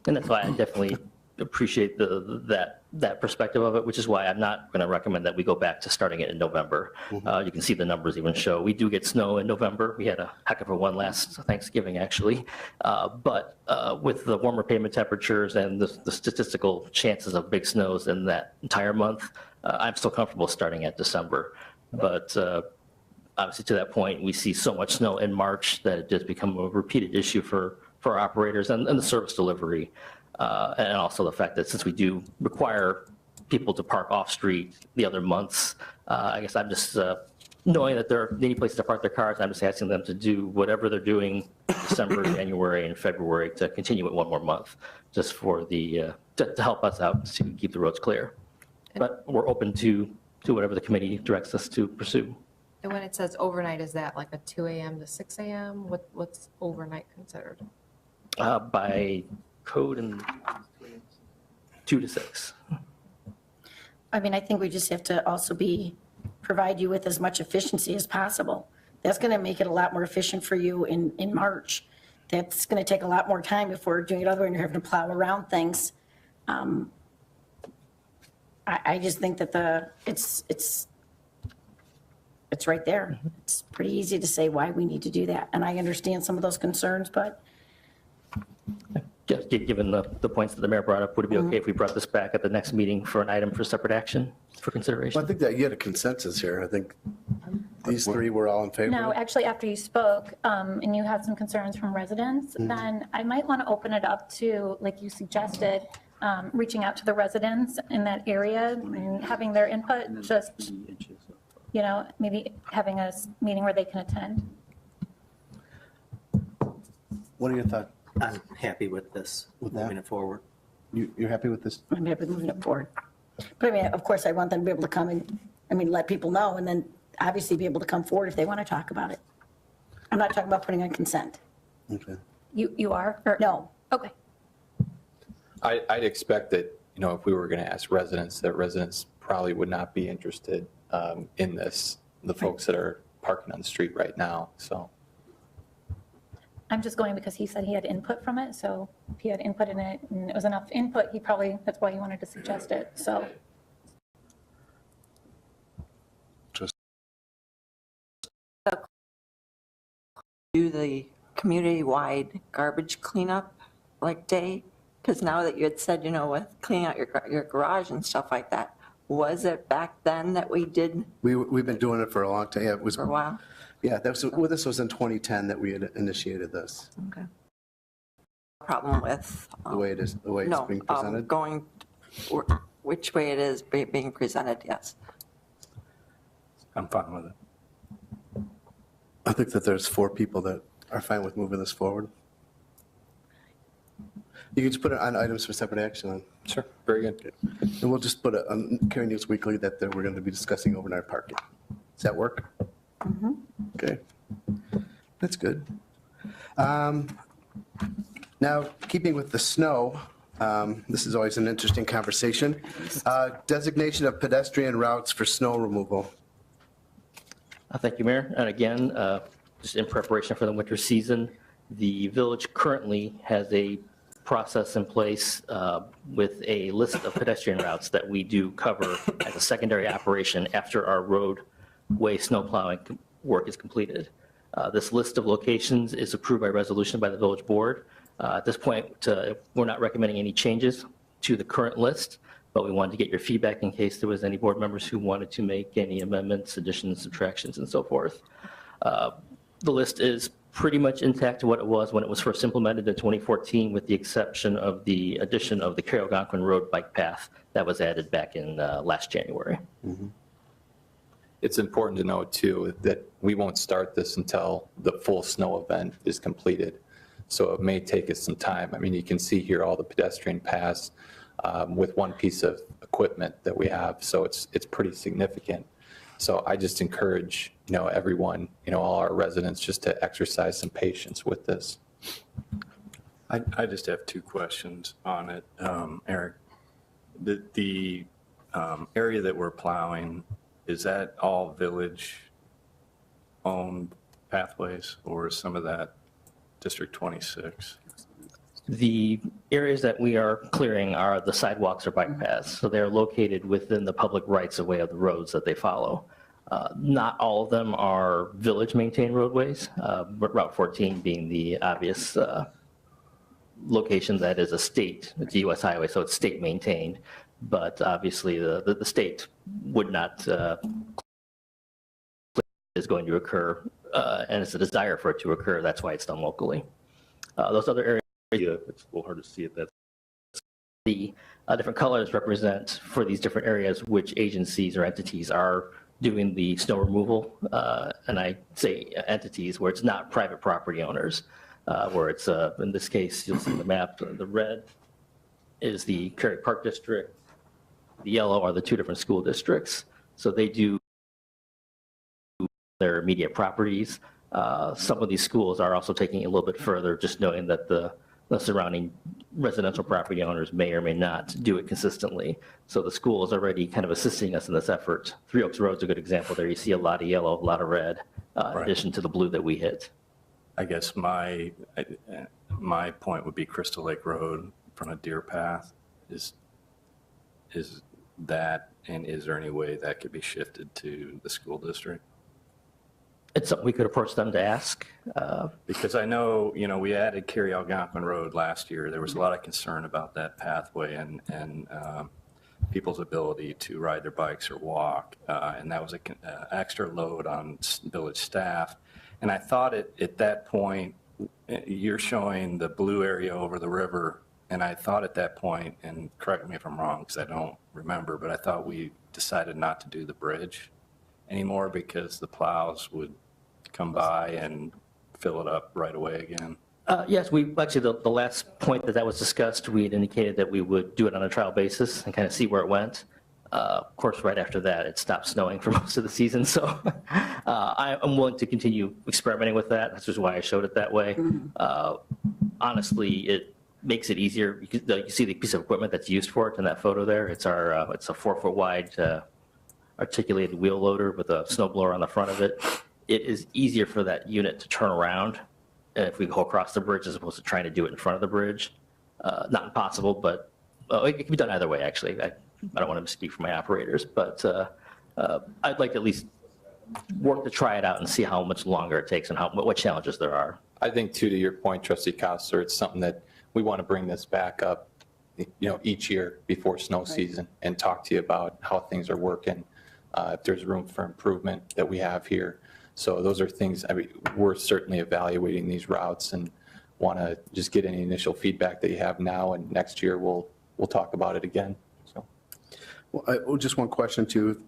S9: And that's why I definitely appreciate that perspective of it, which is why I'm not going to recommend that we go back to starting it in November. You can see the numbers even show we do get snow in November. We had a heck of a one last Thanksgiving, actually. But with the warmer pavement temperatures and the statistical chances of big snows in that entire month, I'm still comfortable starting at December. But obviously, to that point, we see so much snow in March that it does become a repeated issue for our operators and the service delivery. And also the fact that since we do require people to park off-street the other months, I guess I'm just knowing that they need places to park their cars, I'm just asking them to do whatever they're doing December, January, and February to continue it one more month, just for to help us out to keep the roads clear. But we're open to whatever the committee directs us to pursue.
S16: And when it says overnight, is that like a 2 a.m. to 6 a.m.? What's overnight considered?
S9: By code and 2 to 6.
S14: I mean, I think we just have to also provide you with as much efficiency as possible. That's going to make it a lot more efficient for you in March. That's going to take a lot more time if we're doing it other way and you're having to plow around things. I just think that it's right there. It's pretty easy to say why we need to do that. And I understand some of those concerns, but.
S9: Just given the points that the mayor brought up, would it be okay if we brought this back at the next meeting for an item for separate action for consideration?
S1: Well, I think that you had a consensus here. I think these three were all in favor.
S7: No, actually, after you spoke and you had some concerns from residents, then I might want to open it up to, like you suggested, reaching out to the residents in that area and having their input, just, maybe having a meeting where they can attend.
S1: What are your thoughts?
S6: I'm happy with this, moving it forward.
S1: You're happy with this?
S14: I'm happy with moving it forward. But I mean, of course, I want them to be able to come and, let people know, and then obviously be able to come forward if they want to talk about it. I'm not talking about putting on consent.
S1: Okay.
S7: You are? Or?
S14: No.
S7: Okay.
S2: I'd expect that, if we were going to ask residents, that residents probably would not be interested in this, the folks that are parking on the street right now, so.
S7: I'm just going because he said he had input from it, so if he had input in it and it was enough input, that's why he wanted to suggest it, so.
S17: Do the community-wide garbage cleanup day? Because now that you had said, with cleaning out your garage and stuff like that, was it back then that we did?
S1: We've been doing it for a long time. Yeah, it was
S17: for a while.
S1: Yeah, this was in 2010 that we had initiated this.
S17: Okay. Problem with
S1: the way it's being presented.
S17: Going which way it is being presented. Yes.
S3: I'm fine with it.
S1: I think that there's 4 people that are fine with moving this forward. You can just put it on items for separate action.
S2: Sure, very good.
S1: And we'll just put it on Carey News Weekly that we're going to be discussing overnight parking. Does that work?
S14: Mm-hmm.
S1: Okay, that's good. Now, keeping with the snow, This is always an interesting conversation. Designation of pedestrian routes for snow removal.
S9: Thank you, Mayor. And again, just in preparation for the winter season, the village currently has a process in place with a list of pedestrian routes that we do cover as a secondary operation after our roadway snow plowing work is completed. This list of locations is approved by resolution by the village board. At this point, we're not recommending any changes to the current list, but we wanted to get your feedback in case there was any board members who wanted to make any amendments, additions, subtractions, and so forth. The list is pretty much intact to what it was when it was first implemented in 2014, with the exception of the addition of the Carrie Algonquin Road bike path that was added back in last January.
S2: It's important to note, too, that we won't start this until the full snow event is completed. So it may take us some time. I mean, you can see here all the pedestrian paths with one piece of equipment that we have. So it's pretty significant. So I just encourage, everyone, all our residents just to exercise some patience with this.
S3: I just have two questions on it, Eric. The area that we're plowing, is that all village-owned pathways, or is some of that District 26?
S9: The areas that we are clearing are the sidewalks or bike paths. So they're located within the public rights of way of the roads that they follow. Not all of them are village-maintained roadways, Route 14 being the obvious location that is it's a U.S. highway, so it's state-maintained. But obviously, the state would not is going to occur, and it's a desire for it to occur. That's why it's done locally. Those other areas, it's a little hard to see it. The different colors represent for these different areas which agencies or entities are doing the snow removal. And I say entities where it's not private property owners, where it's, in this case, you'll see the map, the red is the Carey Park District, the yellow are the two different school districts. So they do their immediate properties. Some of these schools are also taking it a little bit further, just knowing that the surrounding residential property owners may or may not do it consistently. So the school is already kind of assisting us in this effort. Three Oaks Road is a good example there. You see a lot of yellow, a lot of red, in addition to the blue that we hit.
S3: I guess my point would be Crystal Lake Road in front of Deer Path. Is that, and is there any way that could be shifted to the school district?
S9: It's something we could approach them to ask.
S3: Because I know, we added Carrie Algonquin Road last year. There was a lot of concern about that pathway and people's ability to ride their bikes or walk. And that was an extra load on village staff. And I thought at that point, you're showing the blue area over the river. And I thought at that point, and correct me if I'm wrong, because I don't remember, but I thought we decided not to do the bridge anymore because the plows would come by and fill it up right away again.
S9: Yes, we actually, the last point that was discussed, we had indicated that we would do it on a trial basis and kind of see where it went. Of course, right after that, it stopped snowing for most of the season. So I'm willing to continue experimenting with that. That's just why I showed it that way. Honestly, it makes it easier. You see the piece of equipment that's used for it in that photo there. It's it's a 4-foot wide articulated wheel loader with a snowblower on the front of it. It is easier for that unit to turn around if we go across the bridge as opposed to trying to do it in front of the bridge. Not impossible, but it can be done either way, actually. I don't want to speak for my operators, but I'd like to at least work to try it out and see how much longer it takes and what challenges there are.
S2: I think, too, to your point, Trustee Kostler, it's something that we want to bring this back up, each year before snow season and talk to you about how things are working. If there's room for improvement that we have here. So those are things, we're certainly evaluating these routes and want to just get any initial feedback that you have now, and next year we'll talk about it again. So,
S1: Well, just one question too.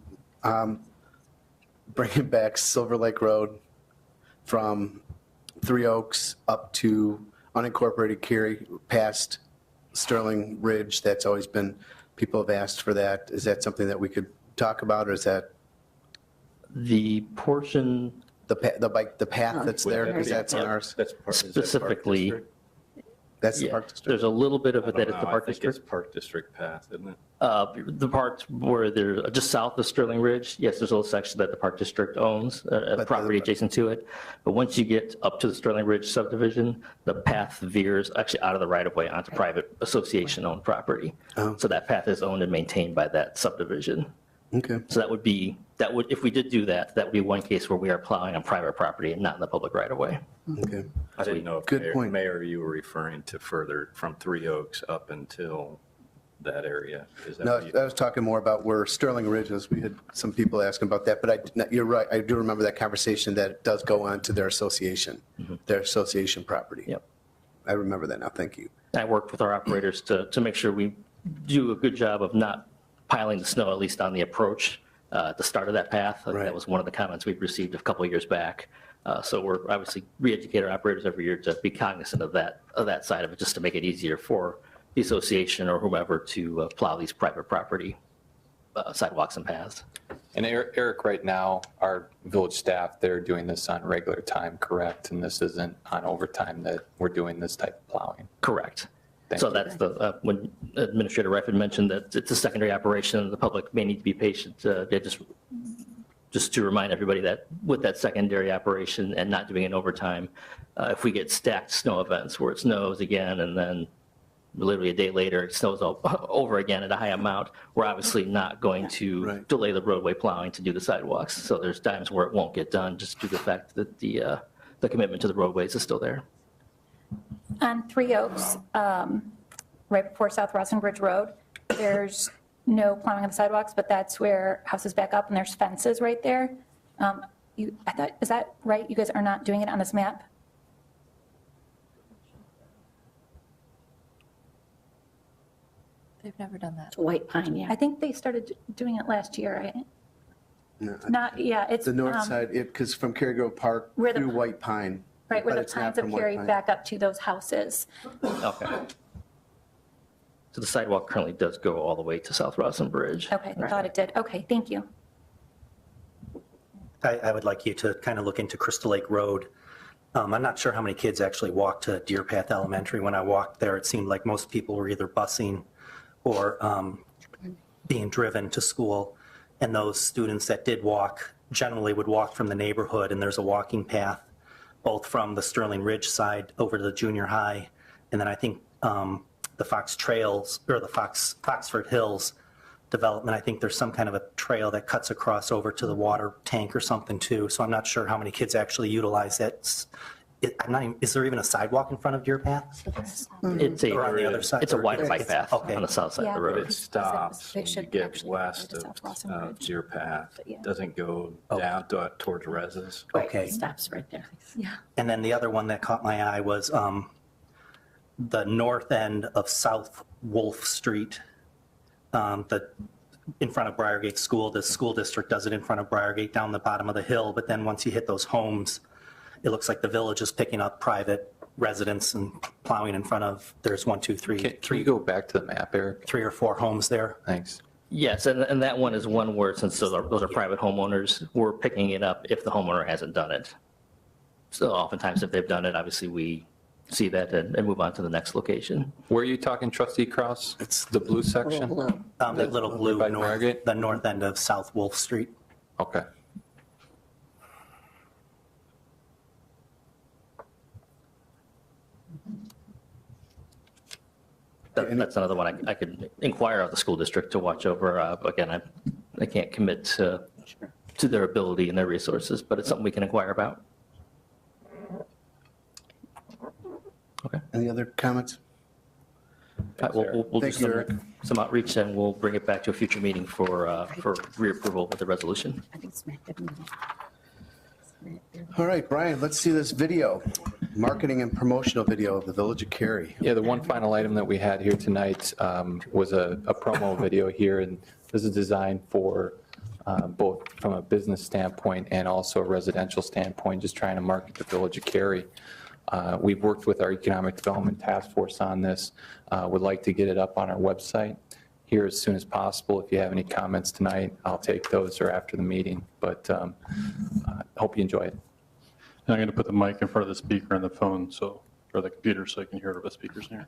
S1: Bringing back Silver Lake Road from Three Oaks up to unincorporated Carey past Sterling Ridge, that's always been, people have asked for that. Is that something that we could talk about, or is that
S9: the portion,
S1: the path that's there, because that's on ours?
S9: Specifically,
S1: That's the
S9: Yeah,
S1: Park District?
S9: there's a little bit of
S3: I
S9: it that
S3: don't
S9: is the
S3: know.
S9: Park
S3: I think
S9: District.
S3: it's Park District path, isn't it?
S9: The parts where they're just south of Sterling Ridge, yes, there's a little section that the Park District owns, a property adjacent to it. But once you get up to the Sterling Ridge subdivision, the path veers actually out of the right of way onto private association-owned property. So that path is owned and maintained by that subdivision.
S1: Okay.
S9: So that would, if we did do that, that would be one case where we are plowing on private property and not in the public right of way.
S1: Okay.
S3: I didn't know if
S1: Good
S3: Mayor-
S1: point.
S3: Mayor, you were referring to further from Three Oaks up until that area. Is that
S1: No,
S3: what you-
S1: I was talking more about where Sterling Ridge is. We had some people asking about that, but you're right. I do remember that conversation that it does go on to their association property.
S9: Yep.
S1: I remember that now. Thank you.
S9: I worked with our operators to make sure we do a good job of not piling the snow, at least on the approach at the start of that path. That was one of the comments we received a couple of years back. So we're obviously re-educate our operators every year to be cognizant of that side of it, just to make it easier for the association or whomever to plow these private property sidewalks and paths.
S2: And Eric, right now, our village staff, they're doing this on regular time, correct? And this isn't on overtime that we're doing this type of plowing?
S9: Correct.
S2: Thank
S9: So
S2: you.
S9: that's when Administrator Reif had mentioned that it's a secondary operation, and the public may need to be patient. Just to remind everybody that with that secondary operation and not doing it overtime, if we get stacked snow events where it snows again and then literally a day later it snows over again at a high amount, we're obviously not going to delay the roadway plowing to do the sidewalks. So there's times where it won't get done just due to the fact that the commitment to the roadways is still there.
S7: On Three Oaks, right before South Rossin Bridge Road, there's no plowing on the sidewalks, but that's where houses back up and there's fences right there. I thought, is that right? You guys are not doing it on this map?
S16: They've never done that.
S14: It's White Pine, yeah.
S7: I think they started doing it last year, right?
S1: No,
S7: Not, yeah, it's.
S1: The north side, because from Cary Grove Park
S7: Where the-
S1: through White Pine.
S7: Right, where
S1: but
S7: the
S1: it's not
S7: pines of
S1: from White
S7: Cary
S1: Pine.
S7: back up to those houses.
S9: Okay. So the sidewalk currently does go all the way to South Rossin Bridge.
S7: Okay, I thought it did. Okay, thank you.
S6: I would like you to kind of look into Crystal Lake Road. I'm not sure how many kids actually walk to Deer Path Elementary. When I walked there, it seemed like most people were either busing or being driven to school. And those students that did walk generally would walk from the neighborhood, and there's a walking path both from the Sterling Ridge side over to the junior high. And then I think the Fox Trails, or the Foxford Hills development, I think there's some kind of a trail that cuts across over to the water tank or something too. So I'm not sure how many kids actually utilize that. Is there even a sidewalk in front of Deer Path?
S9: It's
S6: Or on the other side?
S9: a wider bike path
S6: Okay.
S9: on the south side of the
S6: Yeah.
S3: But
S9: road.
S3: it stops
S7: They
S3: when you
S7: should
S3: get
S7: actually
S3: west
S7: go to South Rossin
S3: of
S7: Bridge.
S3: Deer Path.
S7: But yeah.
S3: Doesn't go down towards Reses.
S6: Okay.
S14: It stops right there.
S7: Yeah.
S6: And then the other one that caught my eye was the north end of South Wolf Street, in front of Briargate School. The school district does it in front of Briargate down the bottom of the hill, but then once you hit those homes, it looks like the village is picking up private residents and plowing in front of, there's 1, 2, 3,
S2: Can you go back to the map, Eric?
S6: 3 or 4 homes there.
S2: Thanks.
S9: Yes, and that one is one where, since those are private homeowners, we're picking it up if the homeowner hasn't done it. So oftentimes if they've done it, obviously we see that and move on to the next location.
S2: Where are you talking, Trustee Kraus? It's the blue section?
S6: The little blue,
S2: by
S6: north,
S2: Briargate?
S6: the north end of South Wolf Street.
S2: Okay.
S9: That's another one I could inquire of the school district to watch over. Again, I can't commit to their ability and their resources, but it's something we can inquire about. Okay.
S1: Any other comments?
S9: All right, we'll do
S1: Thank you, Eric.
S9: some outreach, and we'll bring it back to a future meeting for reapproval with the resolution.
S14: I think it's Matt Goodman.
S1: All right, Brian, let's see this video. Marketing and promotional video of the Village of Cary.
S2: Yeah, the one final item that we had here tonight was a promo video here, and this is designed for both from a business standpoint and also a residential standpoint, just trying to market the Village of Cary. We've worked with our Economic Development Task Force on this. Would like to get it up on our website here as soon as possible. If you have any comments tonight, I'll take those or after the meeting, but hope you enjoy it.
S11: And I'm going to put the mic in front of the speaker on the phone, so for the computer so you can hear it over the speakers here.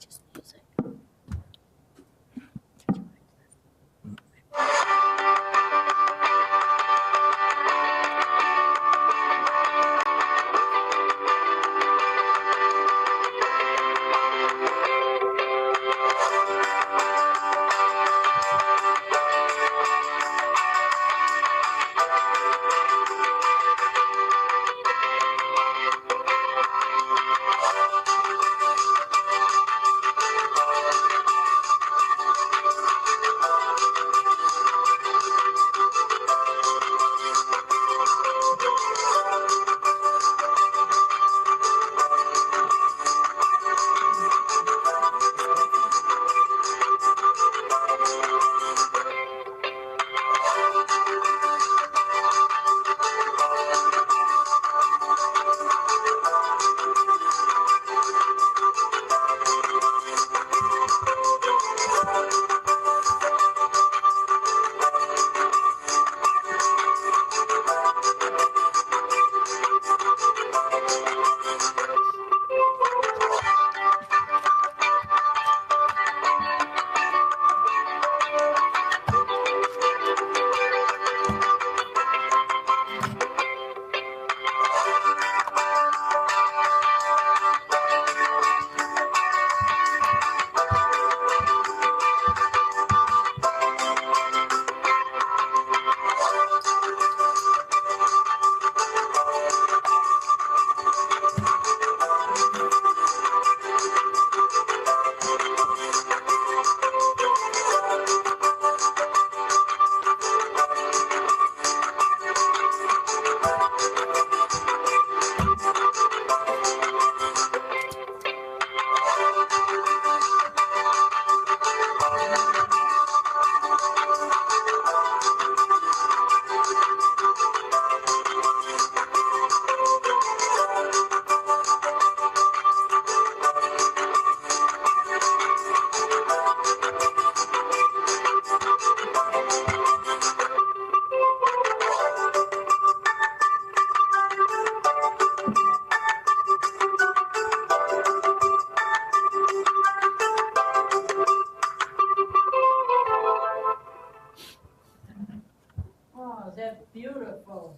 S18: Oh, that's beautiful.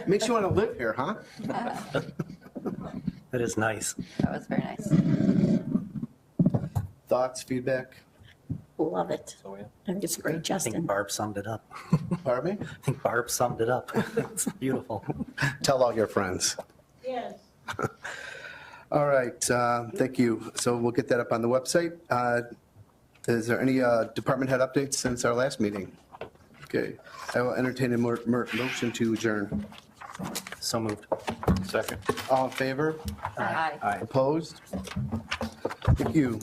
S1: Makes you want to live here, huh?
S6: That is nice.
S17: That was very nice.
S1: Thoughts, feedback?
S14: Love it. I think it's great,
S6: I think
S14: Justin.
S6: Barb summed it up.
S1: Pardon me?
S6: I think Barb summed it up. It's beautiful.
S1: Tell all your friends.
S18: Yes.
S1: All right, thank you. So we'll get that up on the website. Is there any department head updates since our last meeting? Okay, I will entertain a motion to adjourn.
S6: So moved.
S3: Second.
S1: All in favor?
S17: Aye.
S1: Opposed? Thank you.